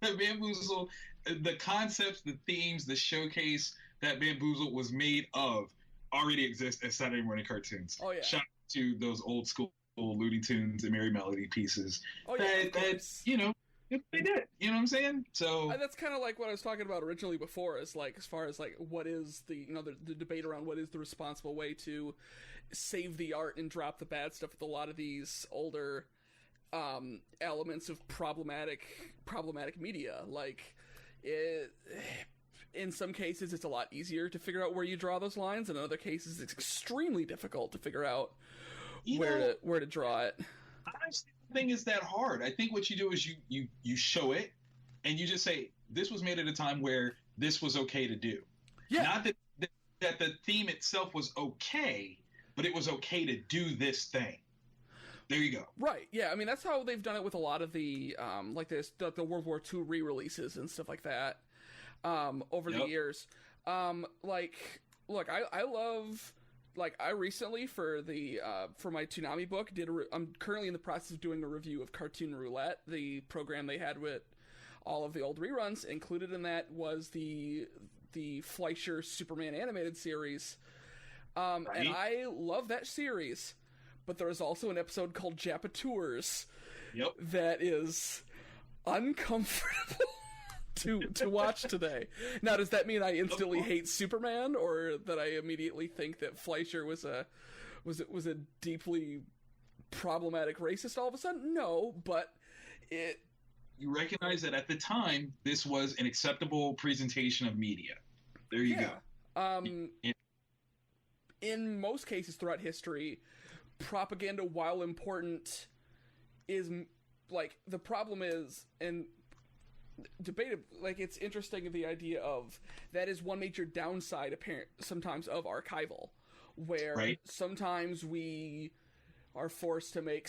Bamboozle, the concepts, the themes, the showcase that Bamboozle was made of already exist as Saturday morning cartoons. Oh yeah. Shout out to those old school Looney Tunes and Merry Melody pieces. Oh yeah. They did. You know what I'm saying? So And that's kind of like what I was talking about originally before, is like as far as like what is the the debate around what is the responsible way to save the art and drop the bad stuff with a lot of these older elements of problematic media. Like in some cases it's a lot easier to figure out where you draw those lines, and in other cases it's extremely difficult to figure out where to draw it. Honestly, the thing is that hard. I think what you do is you show it and you just say this was made at a time where this was okay to do. Yeah. Not that the theme itself was okay, but it was okay to do this thing. There you go. Right. Yeah. I mean, that's how they've done it with a lot of the like the World War II re-releases and stuff like that over the years. Like, look, I love. Like, I recently, for my Toonami book, I'm currently in the process of doing a review of Cartoon Roulette, the program they had with all of the old reruns. Included in that was the Fleischer Superman animated series. Right. And I love that series, but there is also an episode called Japatours that is uncomfortable to watch today. Now, does that mean I instantly hate Superman, or that I immediately think that Fleischer was a deeply problematic racist all of a sudden? No, but you recognize that at the time this was an acceptable presentation of media. There you go. In most cases throughout history, propaganda, while important, is like the problem is, and debated, like, it's interesting, the idea of that is one major downside apparent sometimes of archival, where sometimes we are forced to make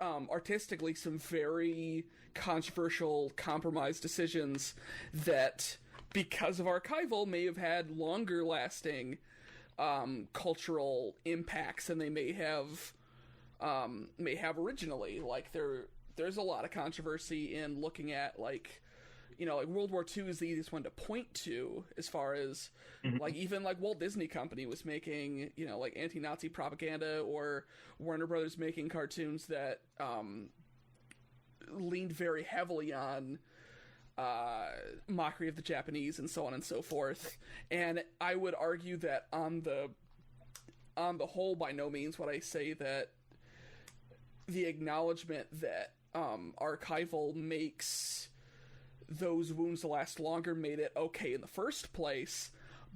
artistically some very controversial compromise decisions that, because of archival, may have had longer lasting cultural impacts than they may have originally. Like, there's a lot of controversy in looking at, like, like World War II is the easiest one to point to as far as like even like Walt Disney Company was making, like anti-Nazi propaganda, or Warner Brothers making cartoons that leaned very heavily on mockery of the Japanese and so on and so forth. And I would argue that on the whole, by no means would I say that the acknowledgement that archival makes those wounds last longer made it okay in the first place,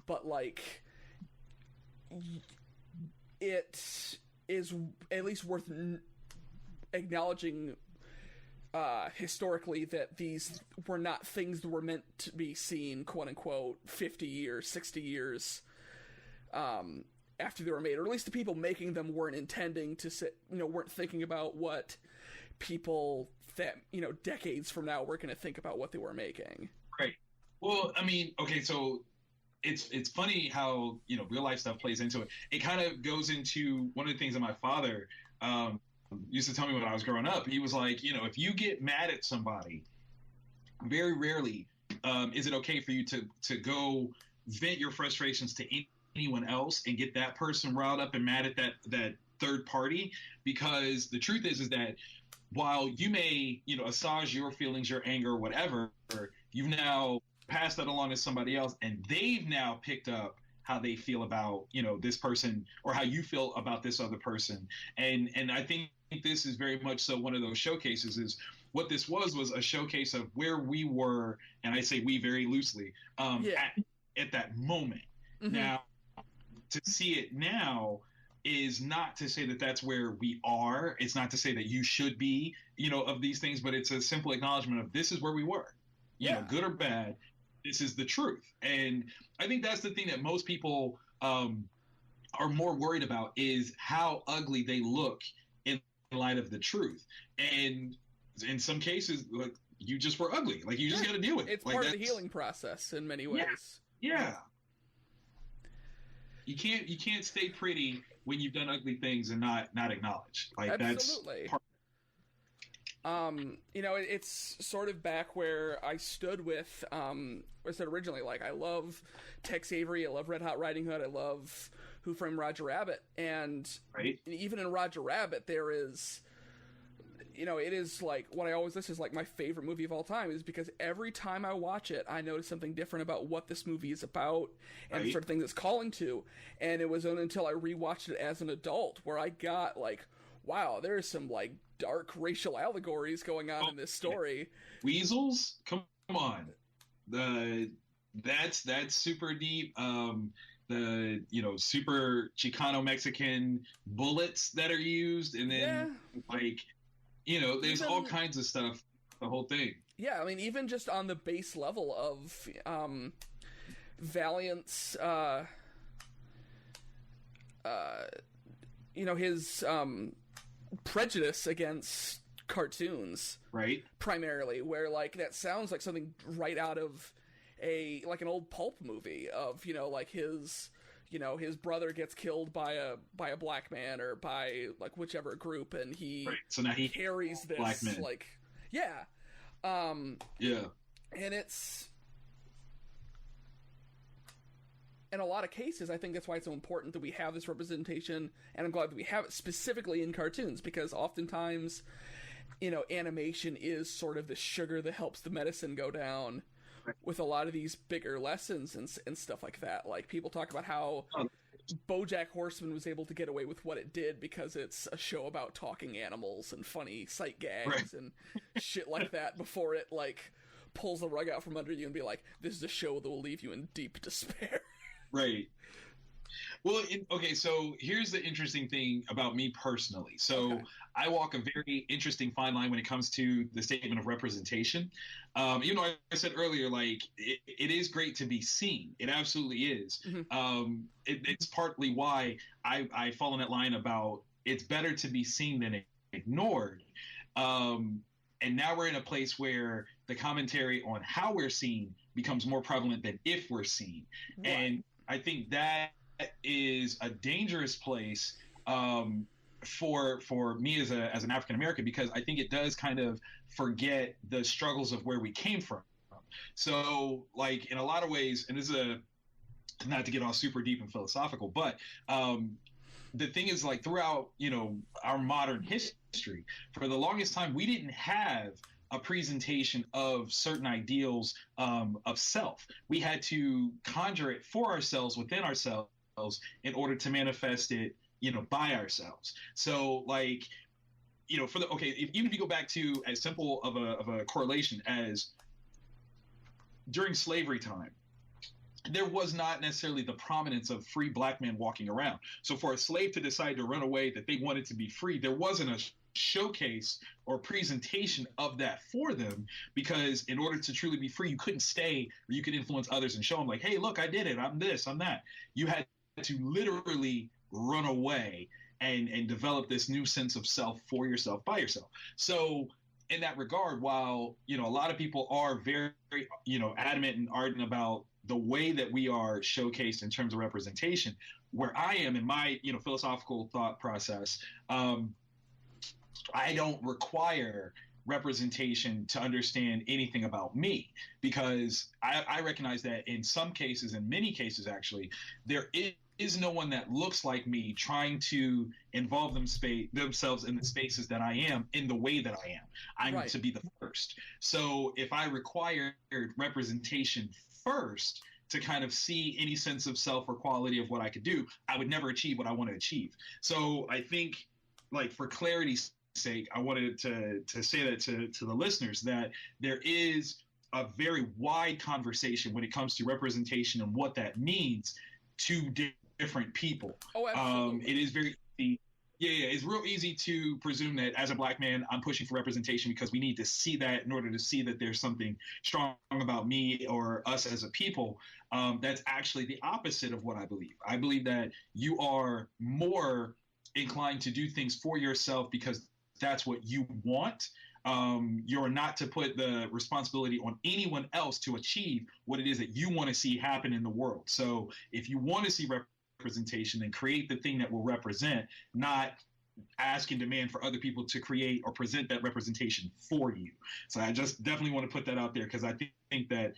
but like it is at least worth acknowledging historically that these were not things that were meant to be seen, quote unquote, 50 years, 60 years after they were made, or at least the people making them weren't intending to weren't thinking about what people that decades from now were going to think about what they were making. Right. Well, I mean, okay, so it's funny how real life stuff plays into it. It kind of goes into one of the things that my father used to tell me when I was growing up. He was like, if you get mad at somebody, very rarely is it okay for you to go vent your frustrations to anyone else and get that person riled up and mad at that third party, because the truth is that while you may assuage your feelings, your anger, or whatever, you've now passed that along to somebody else, and they've now picked up how they feel about this person, or how you feel about this other person. And I think this is very much so one of those showcases. Is what this was a showcase of where we were, and I say we very loosely, at that moment. Mm-hmm. Now, to see it now is not to say that that's where we are. It's not to say that you should be, of these things, but it's a simple acknowledgement of this is where we were, good or bad. This is the truth. And I think that's the thing that most people are more worried about, is how ugly they look in light of the truth. And in some cases, like, you just were ugly. Like, you just got to deal with it. It's like, part of the healing process in many ways. Yeah. You can't stay pretty when you've done ugly things and not acknowledge. Like, absolutely. That's it's sort of back where I stood with I said originally, like, I love Tex Avery, I love Red Hot Riding Hood, I love Who Framed Roger Rabbit, and even in Roger Rabbit there is it is like what I always list is like my favorite movie of all time, is because every time I watch it, I notice something different about what this movie is about and the sort of things it's calling to. And it was only until I rewatched it as an adult where I got like, wow, there's some like dark racial allegories going on in this story. Weasels? Come on. That's super deep. The super Chicano Mexican bullets that are used, and then there's all kinds of stuff, the whole thing. Yeah, I mean, even just on the base level of Valiant's, his prejudice against cartoons, right? Primarily, where like that sounds like something right out of an old pulp movie of like his brother gets killed by a black man or by like whichever group, and he so now he carries this black men. Like and it's in a lot of cases, I think that's why it's so important that we have this representation, and I'm glad that we have it specifically in cartoons, because oftentimes animation is sort of the sugar that helps the medicine go down with a lot of these bigger lessons and stuff like that. Like, people talk about how BoJack Horseman was able to get away with what it did because it's a show about talking animals and funny sight gags and shit like that, before it like pulls the rug out from under you and be like, this is a show that will leave you in deep despair. Right. Well, okay, so here's the interesting thing about me personally. So I walk a very interesting fine line when it comes to the statement of representation. I said earlier, like, it is great to be seen. It absolutely is. Mm-hmm. It's partly why I fall in that line about it's better to be seen than ignored. And now we're in a place where the commentary on how we're seen becomes more prevalent than if we're seen. Right. And I think that is a dangerous place for me as an African American, because I think it does kind of forget the struggles of where we came from. So, like, in a lot of ways, and this is not to get all super deep and philosophical, but the thing is, like, throughout, our modern history, for the longest time, we didn't have a presentation of certain ideals of self. We had to conjure it for ourselves, within ourselves, in order to manifest it, by ourselves. So, like, even if you go back to as simple of a correlation as during slavery time, there was not necessarily the prominence of free black men walking around. So for a slave to decide to run away, that they wanted to be free, there wasn't a showcase or presentation of that for them, because in order to truly be free, you couldn't stay where you could influence others and show them, like, hey, look, I did it. I'm this, I'm that. You had to literally run away and develop this new sense of self for yourself, by yourself. So in that regard, while, a lot of people are very, adamant and ardent about the way that we are showcased in terms of representation, where I am in my, philosophical thought process, I don't require representation to understand anything about me, because I recognize that in some cases, in many cases actually, there is no one that looks like me trying to involve themselves in the spaces that I am, in the way that I am. I'm Right. to be the first. So if I required representation first to kind of see any sense of self or quality of what I could do, I would never achieve what I want to achieve. So I think, like, for clarity's sake, I wanted to say that to the listeners, that there is a very wide conversation when it comes to representation and what that means to different people. Oh, absolutely. It is very easy. Yeah, it's real easy to presume that as a black man, I'm pushing for representation because we need to see that in order to see that there's something strong about me or us as a people. That's actually the opposite of what I believe. I believe that you are more inclined to do things for yourself because that's what you want. You're not to put the responsibility on anyone else to achieve what it is that you want to see happen in the world. So if you want to see representation, then create the thing that will represent, not ask and demand for other people to create or present that representation for you. So I just definitely want to put that out there, because I think that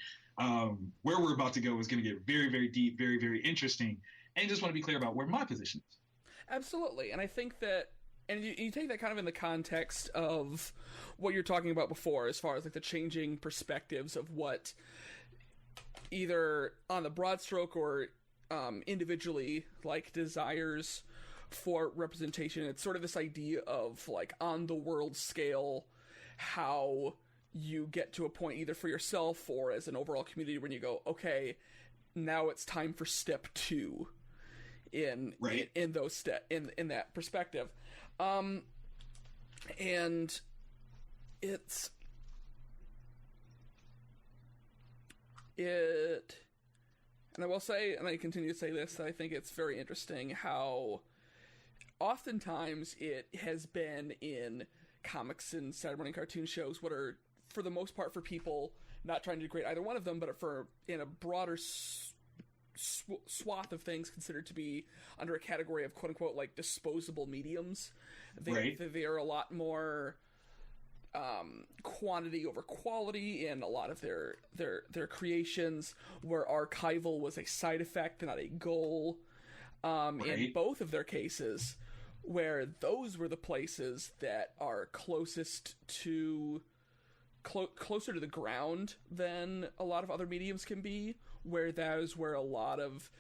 where we're about to go is going to get very, very deep, very, very interesting, and just want to be clear about where my position is. Absolutely. And I think that, and you take that kind of in the context of what you're talking about before, as far as, like, the changing perspectives of what, either on the broad stroke or individually, like, desires for representation. It's sort of this idea of, like, on the world scale, how you get to a point either for yourself or as an overall community when you go, okay, now it's time for step 2 in those in that perspective. And it's and I will say, and I continue to say this, that I think it's very interesting how oftentimes it has been in comics and Saturday morning cartoon shows, what are, for the most part, for people not trying to degrade either one of them, but for, in a broader swath of things, considered to be under a category of quote-unquote, like, disposable mediums. They are a lot more quantity over quality in a lot of their creations, where archival was a side effect and not a goal. In both of their cases, where those were the places that are closest to closer to the ground than a lot of other mediums can be, where that is where a lot of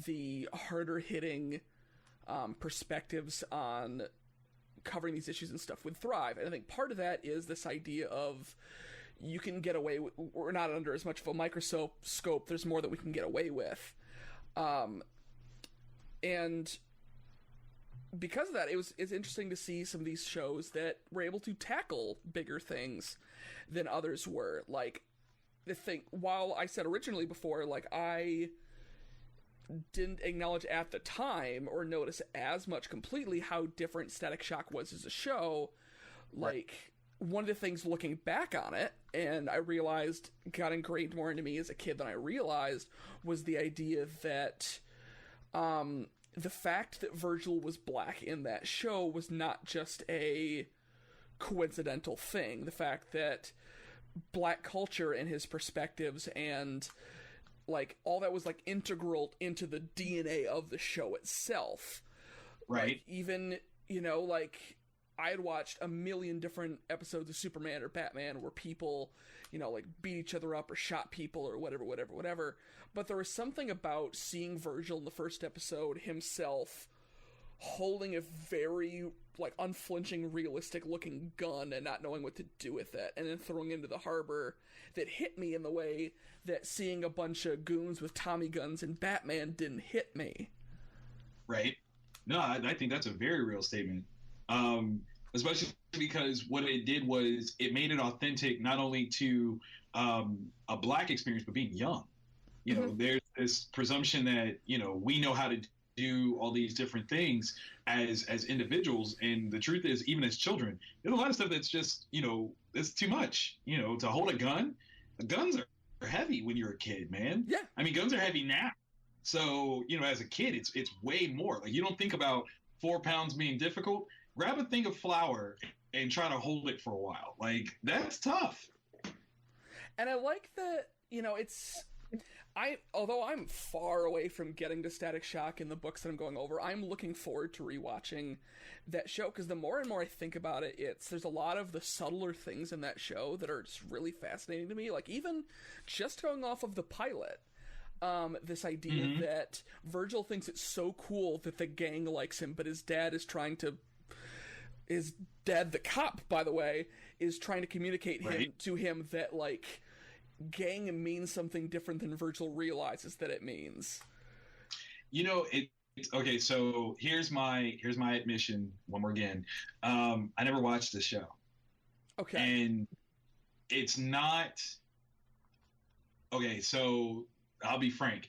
the harder hitting perspectives on covering these issues and stuff would thrive. And I think part of that is this idea of, you can get away with, we're not under as much of a microscope, there's more that we can get away with. And because of that, it's interesting to see some of these shows that were able to tackle bigger things than others were. Like, the thing, while I said originally before, like, I didn't acknowledge at the time or notice as much completely how different Static Shock was as a show. Like, one of the things looking back on it, and I realized got ingrained more into me as a kid than I realized, was the idea that the fact that Virgil was black in that show was not just a coincidental thing. The fact that black culture and his perspectives, and like all that was like integral into the DNA of the show itself. Right. Like, even, like I had watched a million different episodes of Superman or Batman where people, like beat each other up or shot people or whatever. But there was something about seeing Virgil in the first episode himself holding a very like unflinching, realistic looking gun and not knowing what to do with it, and then throwing it into the harbor, that hit me in the way that seeing a bunch of goons with Tommy guns in Batman didn't hit me. Right. No, I think that's a very real statement. Especially because what it did was it made it authentic not only to a black experience, but being young. There's this presumption that, we know how to do all these different things as individuals. And the truth is, even as children, there's a lot of stuff that's just, it's too much, to hold a gun. Guns are heavy when you're a kid, man. Yeah. I mean, guns are heavy now. So, as a kid, it's way more. Like, you don't think about 4 pounds being difficult. Grab a thing of flour and try to hold it for a while. Like, that's tough. And I like that, although I'm far away from getting to Static Shock in the books that I'm going over, I'm looking forward to rewatching that show, because the more and more I think about it, there's a lot of the subtler things in that show that are just really fascinating to me. Like, even just going off of the pilot, this idea that Virgil thinks it's so cool that the gang likes him, but his dad, the cop, by the way, is trying to communicate to him that, like, gang means something different than Virgil realizes that it means. It's okay. So here's my admission one more again. I never watched the show. Okay. And it's not okay. So I'll be frank,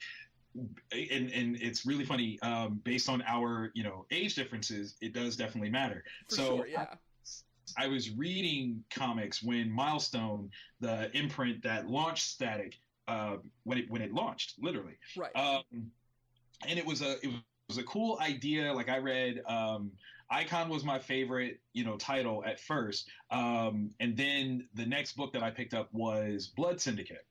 and it's really funny. Based on our age differences, it does definitely matter. For sure, yeah. I was reading comics when Milestone, the imprint that launched Static, when it launched, literally. Right. And it was a cool idea. Like, I read Icon was my favorite, title at first. And then the next book that I picked up was Blood Syndicate.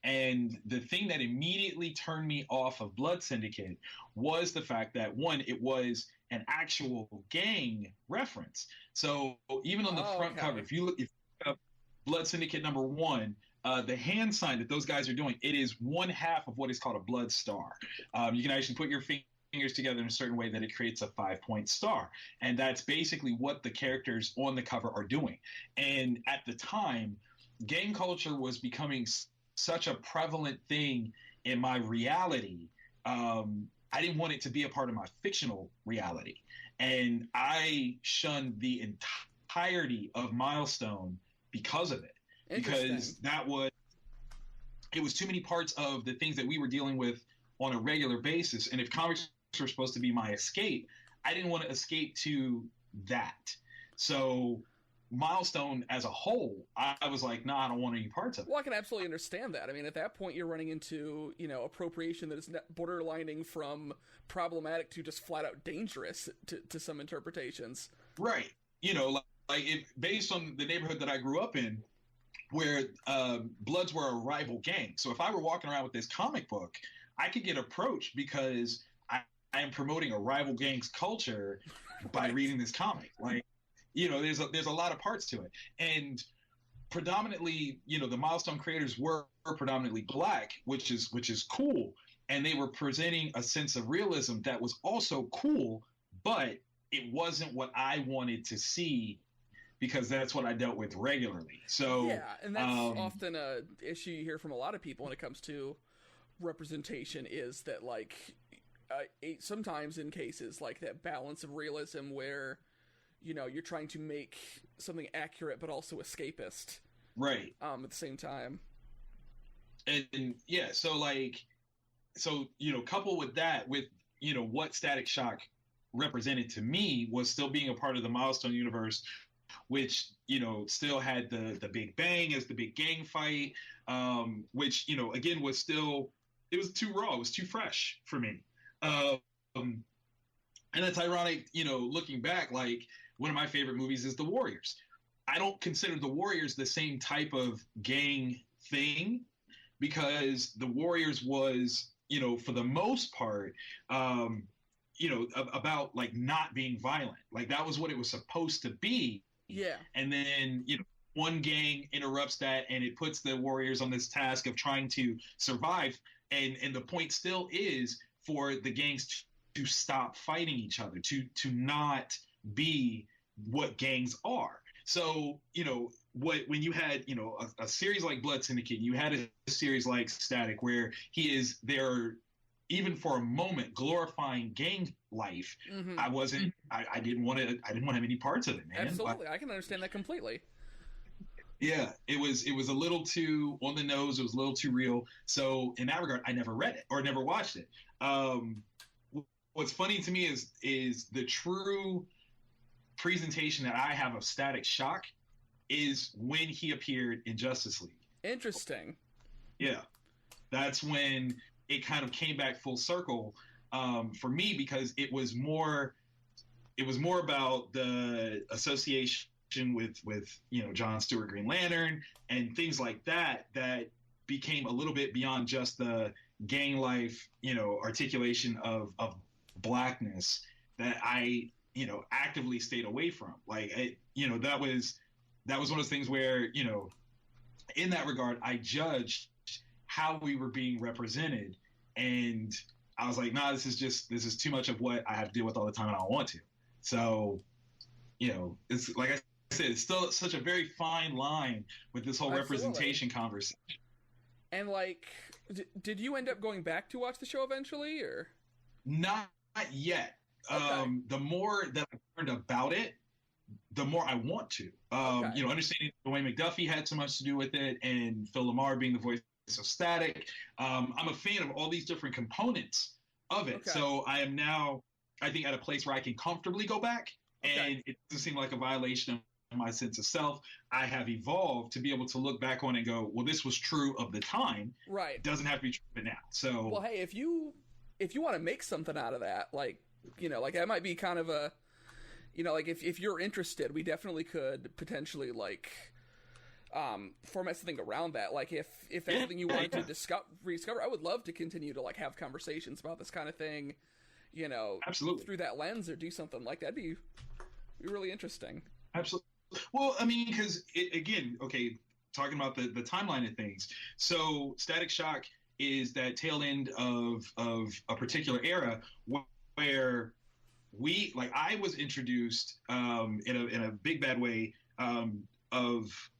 And the thing that immediately turned me off of Blood Syndicate was the fact that, one, it was an actual gang reference. So even on the front cover, if you look up Blood Syndicate #1, the hand sign that those guys are doing, it is one half of what is called a blood star. You can actually put your fingers together in a certain way that it creates a 5-point star. And that's basically what the characters on the cover are doing. And at the time, gang culture was becoming such a prevalent thing in my reality. I didn't want it to be a part of my fictional reality. And I shunned the entirety of Milestone because of it. Because it was too many parts of the things that we were dealing with on a regular basis. And if comics were supposed to be my escape, I didn't want to escape to that. So Milestone as a whole, I was like, nah, I don't want any parts of it. Well, I can absolutely understand that. I mean, at that point, you're running into, appropriation that is borderlining from problematic to just flat out dangerous to some interpretations. Right. Based on the neighborhood that I grew up in, where Bloods were a rival gang. So if I were walking around with this comic book, I could get approached because I am promoting a rival gang's culture by reading this comic. Like, there's a lot of parts to it. And predominantly, the Milestone creators were predominantly black, which is cool. And they were presenting a sense of realism that was also cool, but it wasn't what I wanted to see, because that's what I dealt with regularly. So yeah, and that's often a issue you hear from a lot of people when it comes to representation, is that, like, sometimes in cases like that balance of realism where you're trying to make something accurate but also escapist, right? At the same time. And yeah, so coupled with that, with what Static Shock represented to me was still being a part of the Milestone universe, which still had the Big Bang as the big gang fight, which again was still, it was too raw, it was too fresh for me, and that's ironic. Looking back, like, one of my favorite movies is The Warriors. I don't consider the Warriors the same type of gang thing, because the Warriors was, for the most part, about like not being violent. Like that was what it was supposed to be. Yeah. And then, one gang interrupts that, and it puts the Warriors on this task of trying to survive. And the point still is for the gangs to stop fighting each other, to not be what gangs are. So, when you had, a series like Blood Syndicate, you had a series like Static, where he is there, even for a moment, glorifying gang life. Mm-hmm. I didn't want to have any parts of it, man. Absolutely. I can understand that completely. Yeah, it was a little too on the nose. It was a little too real. So in that regard, I never read it or never watched it. What's funny to me is the true presentation that I have of Static Shock is when he appeared in Justice League. Interesting. Yeah, that's when it kind of came back full circle for me, because it was more about the association with John Stewart Green Lantern and things like that became a little bit beyond just the gang life articulation of blackness that I actively stayed away from. Like that was one of those things where in that regard I judged how we were being represented, and I was like, nah, this is too much of what I have to deal with all the time, and I don't want to. So it's like I said, it's still such a very fine line with this whole representation conversation. And like, did you end up going back to watch the show eventually, or not yet? Okay. The more that I learned about it, the more I want to. Understanding Dwayne McDuffie had so much to do with it, and Phil LaMarr being the voice of Static. I'm a fan of all these different components of it. Okay. So I am now, I think, at a place where I can comfortably go back, and it doesn't seem like a violation of my sense of self. I have evolved to be able to look back on and go, well, this was true of the time. Right. It doesn't have to be true of it now. So, well, hey, if you want to make something out of that, like that might be kind of a, like if you're interested, we definitely could potentially like format something around that. Like if that's something you wanted to rediscover, I would love to continue to like have conversations about this kind of thing, absolutely, through that lens, or do something like that. That'd be really interesting. Absolutely. Well, I mean, because again, talking about the timeline of things. So Static Shock is that tail end of a particular era where I was introduced in a big bad way of,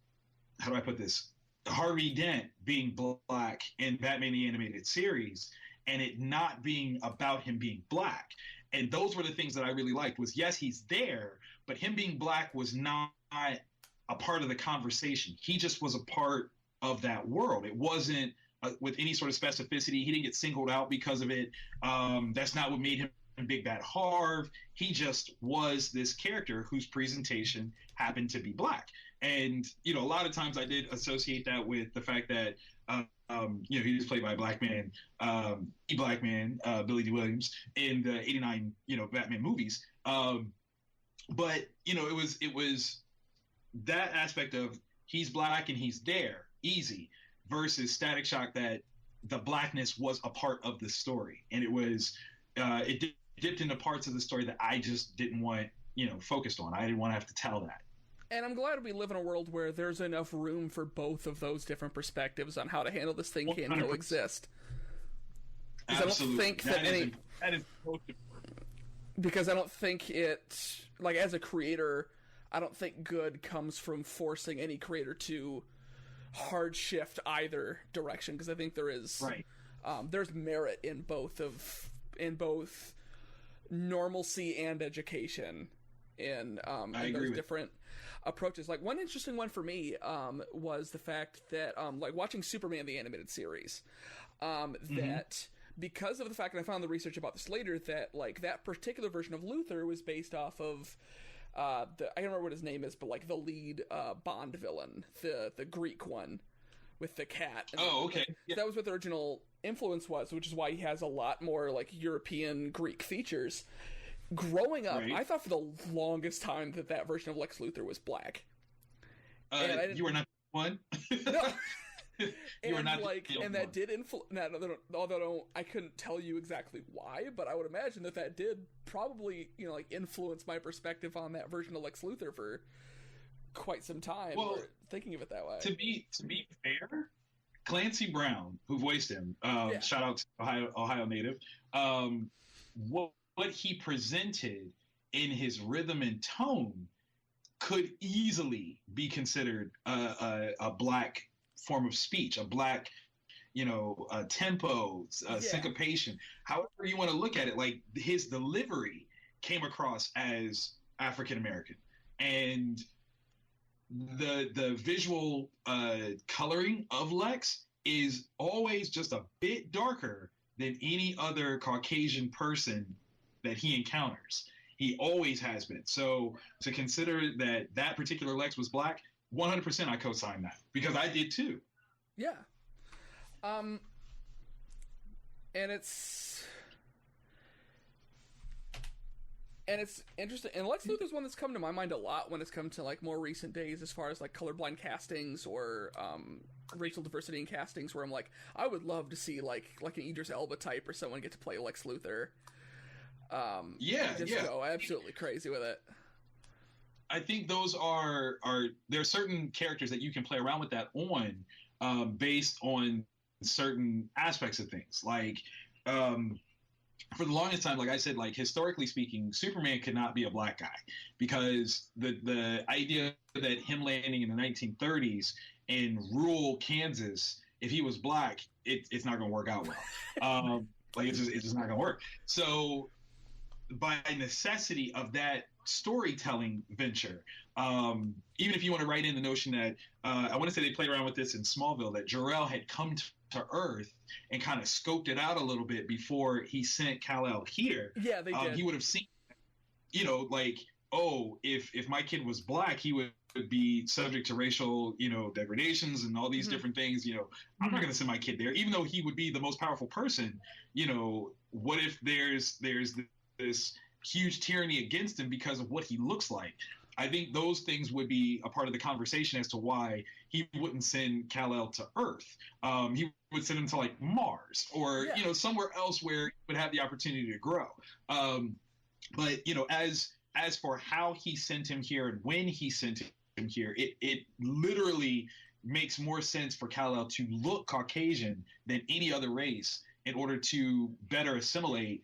how do I put this? Harvey Dent being black in Batman the Animated Series, and it not being about him being black. And those were the things that I really liked, was yes, he's there, but him being black was not a part of the conversation. He just was a part of that world. It wasn't with any sort of specificity. He didn't get singled out because of it. That's not what made him Big Bad Harv. He just was this character whose presentation happened to be black. And, a lot of times I did associate that with the fact that, he was played by a black man, Billy D. Williams, in the 89, Batman movies. But, it was that aspect of he's black and he's there, easy, versus Static Shock, that the blackness was a part of the story. And it was, it dipped into parts of the story that I just didn't want, focused on. I didn't want to have to tell that. And I'm glad we live in a world where there's enough room for both of those different perspectives on how to handle this thing can 100%. Coexist. Absolutely. I don't think that is because I don't think it, like, as a creator, I don't think good comes from forcing any creator to hard shift either direction, because I think there is there's merit in both normalcy and education in those different approaches. Like, one interesting one for me was the fact that like watching Superman the Animated Series, that because of the fact that I found the research about this later, that like that particular version of Luthor was based off of I don't remember what his name is, but like the lead Bond villain, the Greek one with the cat. Yeah. That was what the original influence was, which is why he has a lot more like European Greek features. Growing up, I thought for the longest time that version of Lex Luthor was black. You are not one. No. You are And not like, the only and that one. did although I couldn't tell you exactly why, but I would imagine that did probably, like influence my perspective on that version of Lex Luthor for quite some time. Well, or thinking of it that way. to be fair, Clancy Brown, who voiced him, Yeah. shout out to Ohio native, what he presented in his rhythm and tone could easily be considered a black form of speech, a black, tempo, syncopation, however you want to look at it. Like his delivery came across as African American, and the visual coloring of Lex is always just a bit darker than any other Caucasian person that he encounters. He always has been. So to consider that particular Lex was black, 100% I co-sign that, because I did too. Yeah. And it's interesting. And Lex Luthor's one that's come to my mind a lot when it's come to like more recent days, as far as like colorblind castings or racial diversity in castings, where I'm like, I would love to see like an Idris Elba type or someone get to play Lex Luthor. Go absolutely crazy with it. I think those there are certain characters that you can play around with that on, based on certain aspects of things. Like, for the longest time, like I said, like historically speaking, Superman could not be a black guy, because the idea that him landing in the 1930s in rural Kansas, if he was black, it's not going to work out well. Like it's just not going to work. So by necessity of that storytelling venture, even if you want to write in the notion that I want to say they played around with this in Smallville, that Jor-El had come to Earth and kind of scoped it out a little bit before he sent Kal-El here. Yeah, they did. He would have seen, like, oh, if my kid was black, he would be subject to racial, degradations and all these different things. I'm not going to send my kid there, even though he would be the most powerful person. What if there's this huge tyranny against him because of what he looks like? I think those things would be a part of the conversation as to why he wouldn't send Kal-El to Earth. He would send him to like Mars or somewhere else where he would have the opportunity to grow. But as for how he sent him here and when he sent him here, it literally makes more sense for Kal-El to look Caucasian than any other race in order to better assimilate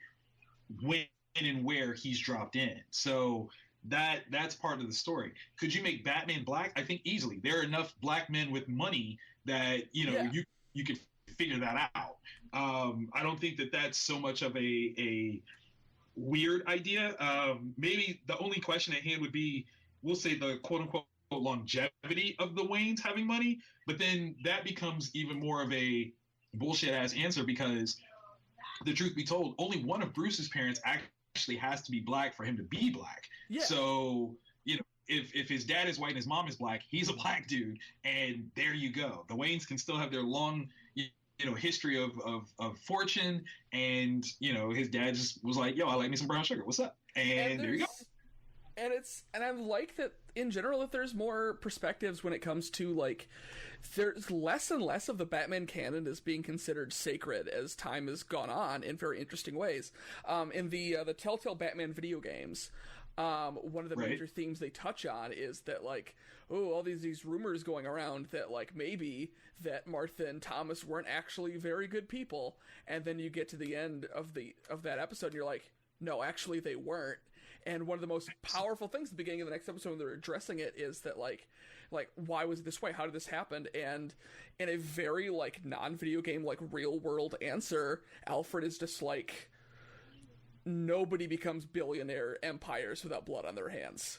when and where he's dropped in. So that's part of the story. Could you make Batman black? I think easily. There are enough black men with money that you could figure that out. I don't think that that's so much of a weird idea. Maybe the only question at hand would be, we'll say, the quote unquote longevity of the Waynes having money, but then that becomes even more of a bullshit ass answer, because the truth be told, only one of Bruce's parents actually has to be black for him to be black. Yeah. So, if his dad is white and his mom is black, he's a black dude, and there you go. The Waynes can still have their long, history of fortune, and his dad just was like, "Yo, I like me some brown sugar. What's up?" And there you go. And I like that in general, that there's more perspectives when it comes to like, there's less and less of the Batman canon as being considered sacred as time has gone on in very interesting ways. In the Telltale Batman video games, one of the major themes they touch on is that like, all these rumors going around that like maybe that Martha and Thomas weren't actually very good people, and then you get to the end of that episode and you're like, no, actually they weren't. And one of the most powerful things at the beginning of the next episode when they're addressing it is that like why was it this way? How did this happen? And in a very like non-video game, like real world answer, Alfred is just like, nobody becomes billionaire empires without blood on their hands.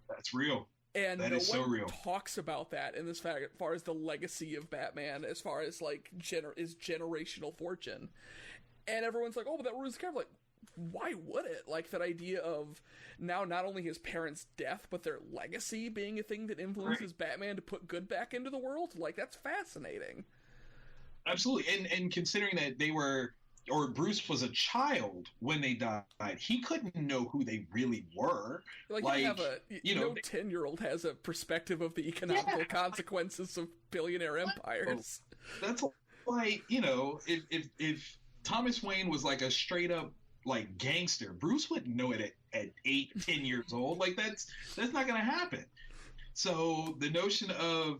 That's real. And that no is so one real. talks about that in this fact, as far as the legacy of Batman, as far as like is generational fortune. And everyone's like, oh, but that ruins the character. Like, why would it? Like, that idea of now not only his parents' death, but their legacy being a thing that influences Batman to put good back into the world? Like, that's fascinating. Absolutely. And considering that they were, or Bruce was a child when they died, he couldn't know who they really were. Like Like, you have a you know, no 10-year-old has a perspective of the economical consequences of billionaire empires. that's like, you know, if Thomas Wayne was like a straight up like gangster, Bruce wouldn't know it at 8, 10 years old. Like that's not gonna happen. So the notion of,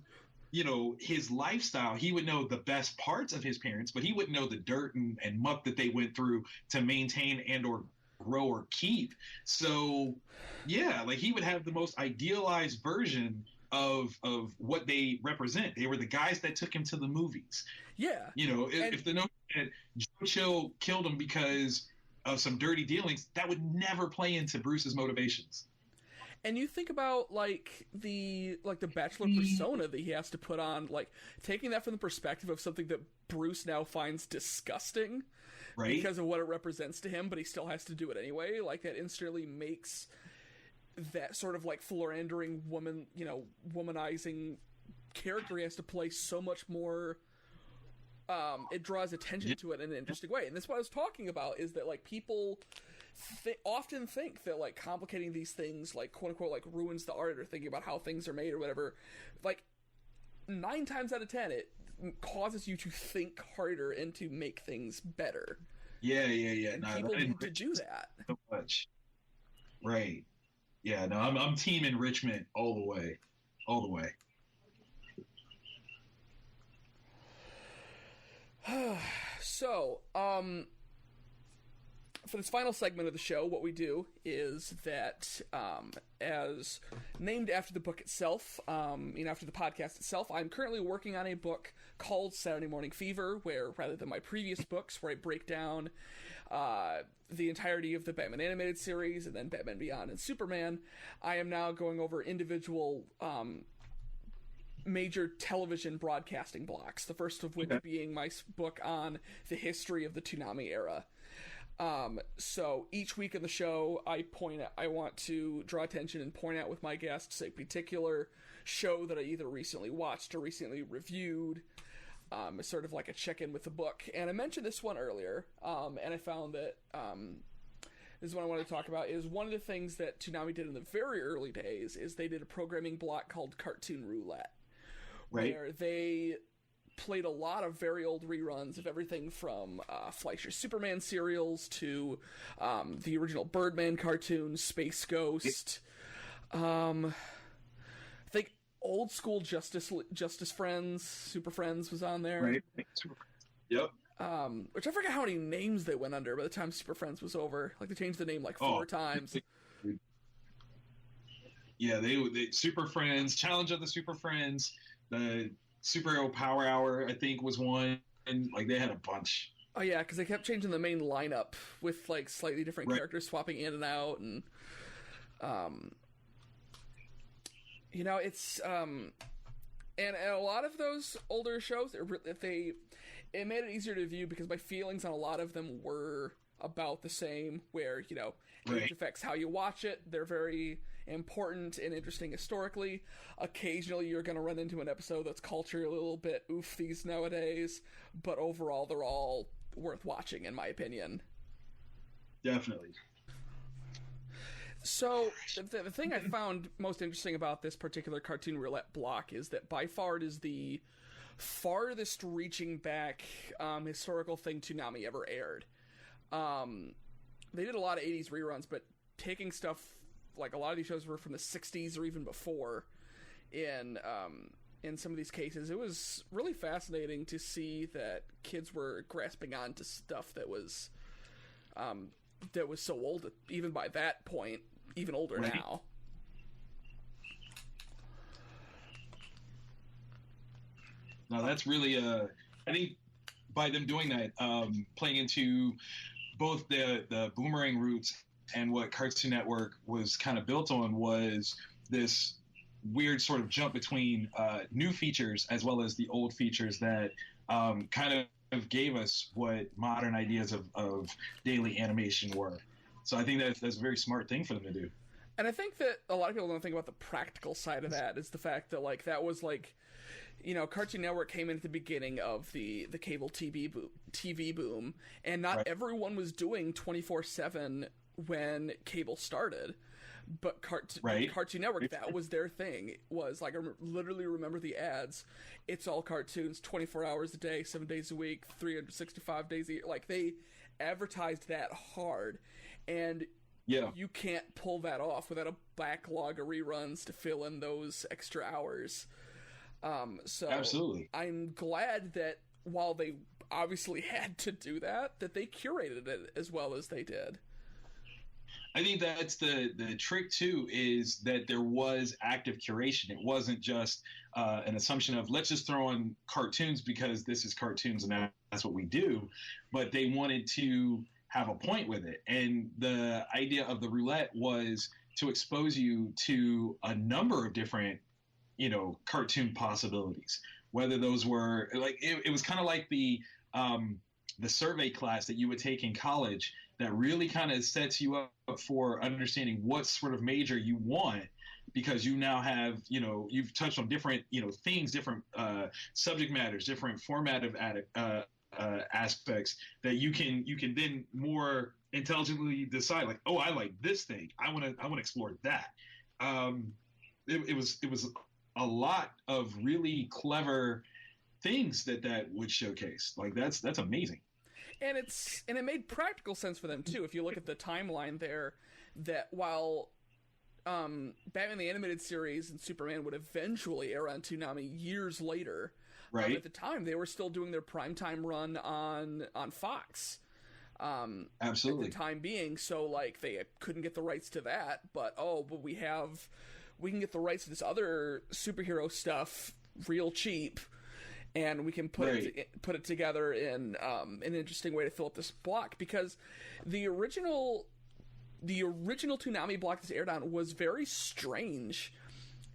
you know, his lifestyle, he would know the best parts of his parents, but he wouldn't know the dirt and muck that they went through to maintain and or grow or keep. So yeah, like he would have the most idealized version of what they represent. They were the guys that took him to the movies. Yeah. You know, if the notion that Joe Chill killed him because of some dirty dealings, that would never play into Bruce's motivations. And you think about like the bachelor persona that he has to put on, like taking that from the perspective of something that Bruce now finds disgusting, right? Because of what it represents to him, but he still has to do it anyway. Like that instantly makes that sort of like philandering woman, you know, womanizing character he has to play so much more. It draws attention to it in an interesting way, and that's what I was talking about. Is that like people often think that like complicating these things, like quote unquote, like ruins the art, or thinking about how things are made or whatever. Like 9 times out of 10, it causes you to think harder and to make things better. Yeah. And No, people need to do that so much. Right. Yeah. No, I'm team enrichment all the way. So, for this final segment of the show, what we do is that, as named after the book itself, after the podcast itself, I'm currently working on a book called Saturday Morning Fever, where, rather than my previous books, where I break down the entirety of the Batman animated series, and then Batman Beyond and Superman, I am now going over individual major television broadcasting blocks, the first of which being my book on the history of the Toonami era. So each week in the show, I want to draw attention and point out with my guests a particular show that I either recently watched or recently reviewed, as sort of like a check-in with the book. And I mentioned this one earlier, and I found that, this is what I wanted to talk about, is one of the things that Toonami did in the very early days is they did a programming block called Cartoon Roulette. Right. Where they played a lot of very old reruns of everything from Fleischer's Superman serials to the original Birdman cartoon, Space Ghost. I think old school Justice Friends, Super Friends was on there. Right. Yep. Which I forget how many names they went under by the time Super Friends was over. Like they changed the name like 4 times. Yeah, they Super Friends, Challenge of the Super Friends, the Superhero Power Hour, I think, was one, and like they had a bunch. Oh yeah, because they kept changing the main lineup with like slightly different characters swapping in and out, and it's and a lot of those older shows, it made it easier to view because my feelings on a lot of them were about the same. Where it affects how you watch it. They're very important and interesting historically. Occasionally you're going to run into an episode that's culturally a little bit oofsies nowadays, but overall they're all worth watching in my opinion. Definitely. So the thing I found most interesting about this particular Cartoon Roulette block is that by far it is the farthest reaching back historical thing Toonami ever aired. They did a lot of 80s reruns, but taking stuff like a lot of these shows were from the 60s or even before in some of these cases. It was really fascinating to see that kids were grasping on to stuff that was so old, even by that point, even older now. No, that's really I think by them doing that, playing into both the boomerang roots and what Cartoon Network was kind of built on was this weird sort of jump between new features as well as the old features that kind of gave us what modern ideas of daily animation were. So I think that's a very smart thing for them to do. And I think that a lot of people don't think about the practical side of that is the fact that like that was like Cartoon Network came in at the beginning of the cable TV boom, and not everyone was doing 24/7 when cable started. But Cartoon Network, that was their thing. It was like, I literally remember the ads. It's all cartoons, 24 hours a day, 7 days a week, 365 days a year. Like, they advertised that hard. And you can't pull that off without a backlog of reruns to fill in those extra hours. So absolutely, I'm glad that while they obviously had to do that they curated it as well as they did. I think that's the trick too, is that there was active curation. It wasn't just an assumption of, let's just throw on cartoons because this is cartoons and that's what we do. But they wanted to have a point with it. And the idea of the roulette was to expose you to a number of different, cartoon possibilities. Whether those were like, it was kind of like the survey class that you would take in college that really kind of sets you up for understanding what sort of major you want, because you now have, you've touched on different, things, different subject matters, different formative aspects that you can then more intelligently decide, like, oh, I like this thing. I want to explore that. It was a lot of really clever things that would showcase. Like, that's amazing. And it made practical sense for them too. If you look at the timeline there, that while Batman the Animated Series and Superman would eventually air on Toonami years later, right? At the time they were still doing their primetime run on Fox. Absolutely. At the time being, so like they couldn't get the rights to that, but we can get the rights to this other superhero stuff real cheap. And we can put it together in an interesting way to fill up this block, because the original Toonami block that's aired on was very strange,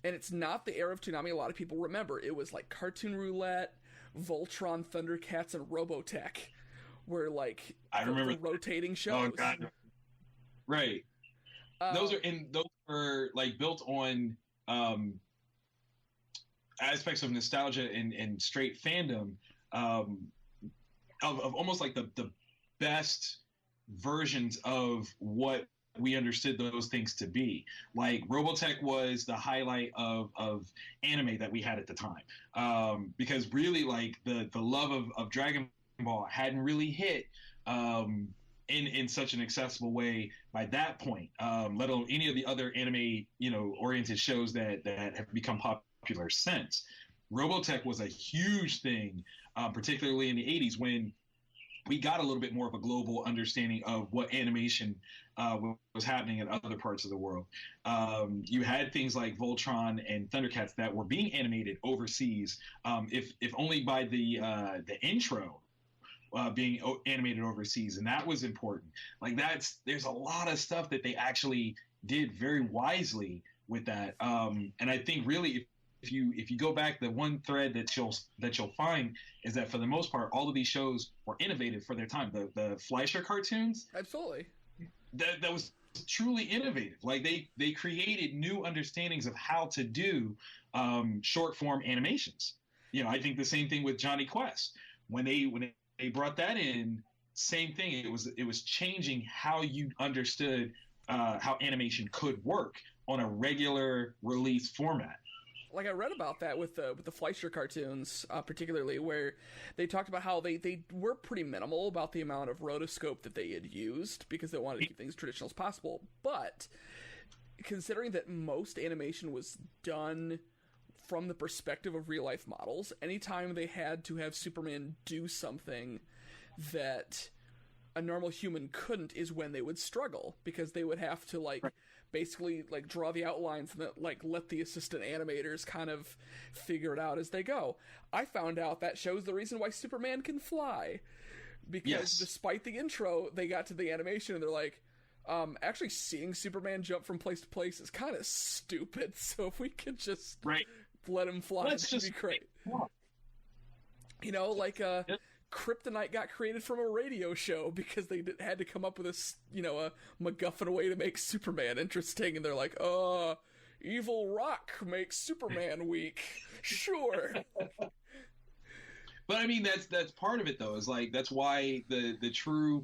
and it's not the era of Toonami a lot of people remember. It was like Cartoon Roulette, Voltron, Thundercats, and Robotech were like I remember the rotating shows. Oh God, right. Those were like built on aspects of nostalgia and straight fandom, of almost like the best versions of what we understood those things to be. Like Robotech was the highlight of anime that we had at the time, because really like the love of Dragon Ball hadn't really hit in such an accessible way by that point, let alone any of the other anime oriented shows that have become popular since. Robotech was a huge thing, particularly in the 80s, when we got a little bit more of a global understanding of what animation was happening in other parts of the world. You had things like Voltron and Thundercats that were being animated overseas, if only by the intro being animated overseas, and that was important. Like there's a lot of stuff that they actually did very wisely with that, and I think really if you go back, the one thread that you'll find is that for the most part, all of these shows were innovative for their time. The Fleischer cartoons, absolutely, that was truly innovative. Like they created new understandings of how to do short form animations. I think the same thing with Johnny Quest when they brought that in. Same thing. It was changing how you understood how animation could work on a regular release format. Like I read about that with the Fleischer cartoons, particularly, where they talked about how they were pretty minimal about the amount of rotoscope that they had used because they wanted to keep things traditional as possible. But considering that most animation was done from the perspective of real life models, anytime they had to have Superman do something that a normal human couldn't is when they would struggle, because they would have to basically draw the outlines and then let the assistant animators kind of figure it out as they go. I found out that shows the reason why Superman can fly, because despite the intro, they got to the animation and they're like, actually seeing Superman jump from place to place is kind of stupid, so if we could just let him fly, that'd be great. Kryptonite got created from a radio show because they had to come up with a MacGuffin way to make Superman interesting, and they're like, evil rock makes Superman weak. Sure. But I mean, that's part of it, though. Is like that's why the true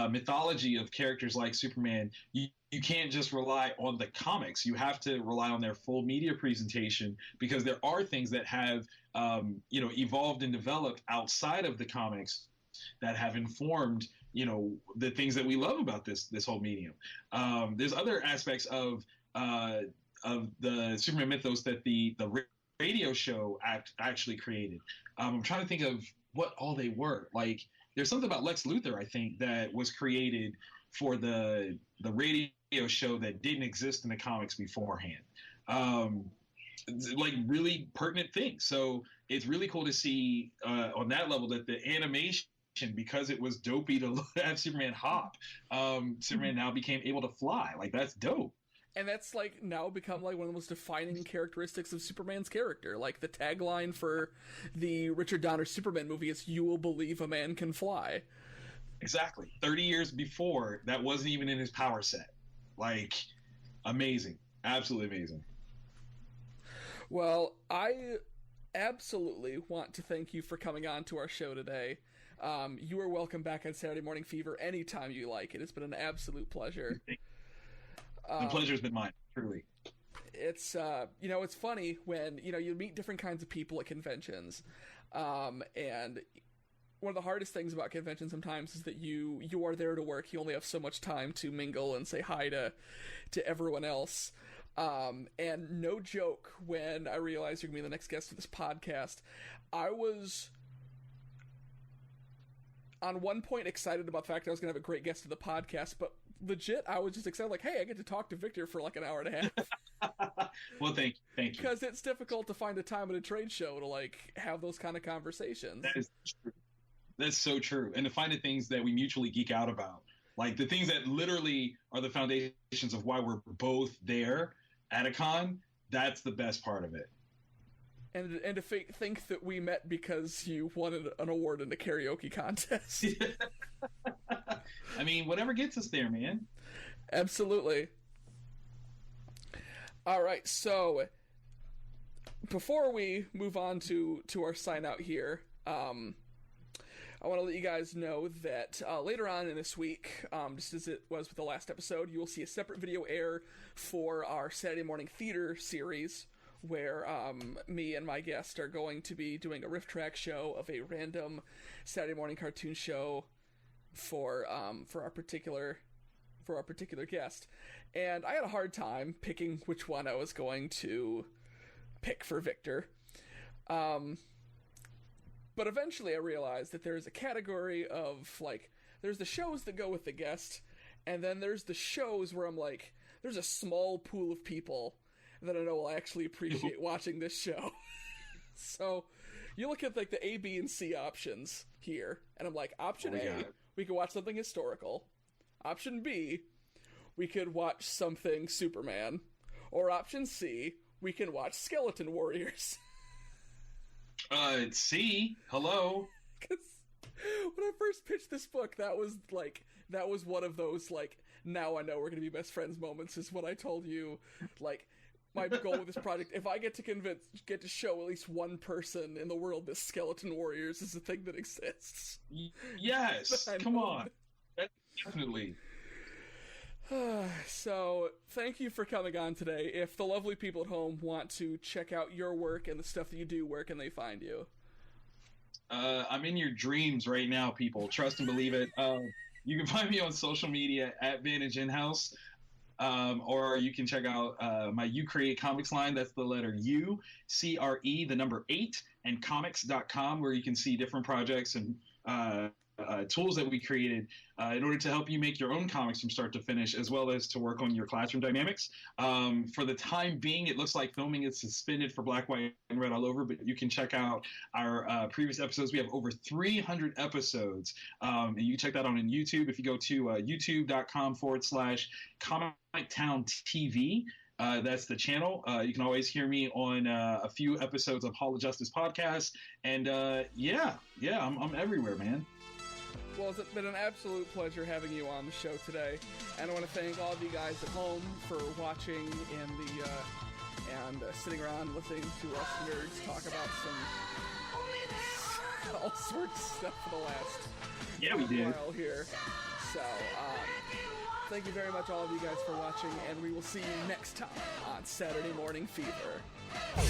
mythology of characters like Superman, you can't just rely on the comics. You have to rely on their full media presentation, because there are things that have evolved and developed outside of the comics that have informed the things that we love about this whole medium. There's other aspects of the Superman mythos that the radio show actually created. I'm trying to think of what all they were. Like, there's something about Lex Luthor, I think, that was created for the radio show that didn't exist in the comics beforehand. Like, really pertinent things. So it's really cool to see on that level that the animation, because it was dopey to have Superman hop, Superman now became able to fly. Like, that's dope. And that's like now become like one of the most defining characteristics of Superman's character. Like the tagline for the Richard Donner Superman movie is "You will believe a man can fly." Exactly. 30 years before, that wasn't even in his power set. Like, amazing. Absolutely amazing. Well, I absolutely want to thank you for coming on to our show today. You are welcome back on Saturday Morning Fever anytime you like. It has been an absolute pleasure. The pleasure's been mine, truly. It's it's funny when you meet different kinds of people at conventions, and one of the hardest things about conventions sometimes is that you are there to work. You only have so much time to mingle and say hi to everyone else. And no joke, when I realized you're gonna be the next guest for this podcast, I was on one point excited about the fact that I was gonna have a great guest of the podcast, but legit, I was just excited, like, hey, I get to talk to Victor for like an hour and a half. Well, thank you. Because it's difficult to find a time at a trade show to like have those kind of conversations. That is true. That's so true. And to find the things that we mutually geek out about, like the things that literally are the foundations of why we're both there at a con, that's the best part of it. And to think that we met because you won an award in a karaoke contest. I mean, whatever gets us there, man. Absolutely. All right, so before we move on to our sign out here, I want to let you guys know that later on in this week, just as it was with the last episode, you will see a separate video air for our Saturday Morning Theater series, where me and my guest are going to be doing a riff track show of a random Saturday morning cartoon show for our particular guest. And I had a hard time picking which one I was going to pick for Victor. But eventually I realized that there's a category of, like, there's the shows that go with the guest, and then there's the shows where I'm like, there's a small pool of people that I know will actually appreciate watching this show. So you look at like the A, B, and C options here, and I'm like, option A, we could watch something historical. Option B, we could watch something Superman. Or option C, we can watch Skeleton Warriors. C, hello. Because when I first pitched this book, that was one of those, like, now I know we're going to be best friends moments, is what I told you, like, my goal with this project, if I get to show at least one person in the world that Skeleton Warriors is a thing that exists. Yes, come on. Definitely. So, thank you for coming on today. If the lovely people at home want to check out your work and the stuff that you do, where can they find you? I'm in your dreams right now, people. Trust and believe it. You can find me on social media at Vantage In-House. Or you can check out my You Create Comics line. That's the letter U, CRE, the number 8, and comics.com, where you can see different projects and tools that we created in order to help you make your own comics from start to finish, as well as to work on your classroom dynamics. For the time being, it looks like filming is suspended for Black, White, and Red all over, but you can check out our previous episodes. We have over 300 episodes, and you can check that out on YouTube. If you go to youtube.com/Comic Town TV, that's the channel. You can always hear me on a few episodes of Hall of Justice podcast, and I'm everywhere, man. Well, it's been an absolute pleasure having you on the show today, and I want to thank all of you guys at home for watching and sitting around listening to us nerds talk about all sorts of stuff for the last while here. So, thank you very much, all of you guys, for watching, and we will see you next time on Saturday Morning Fever.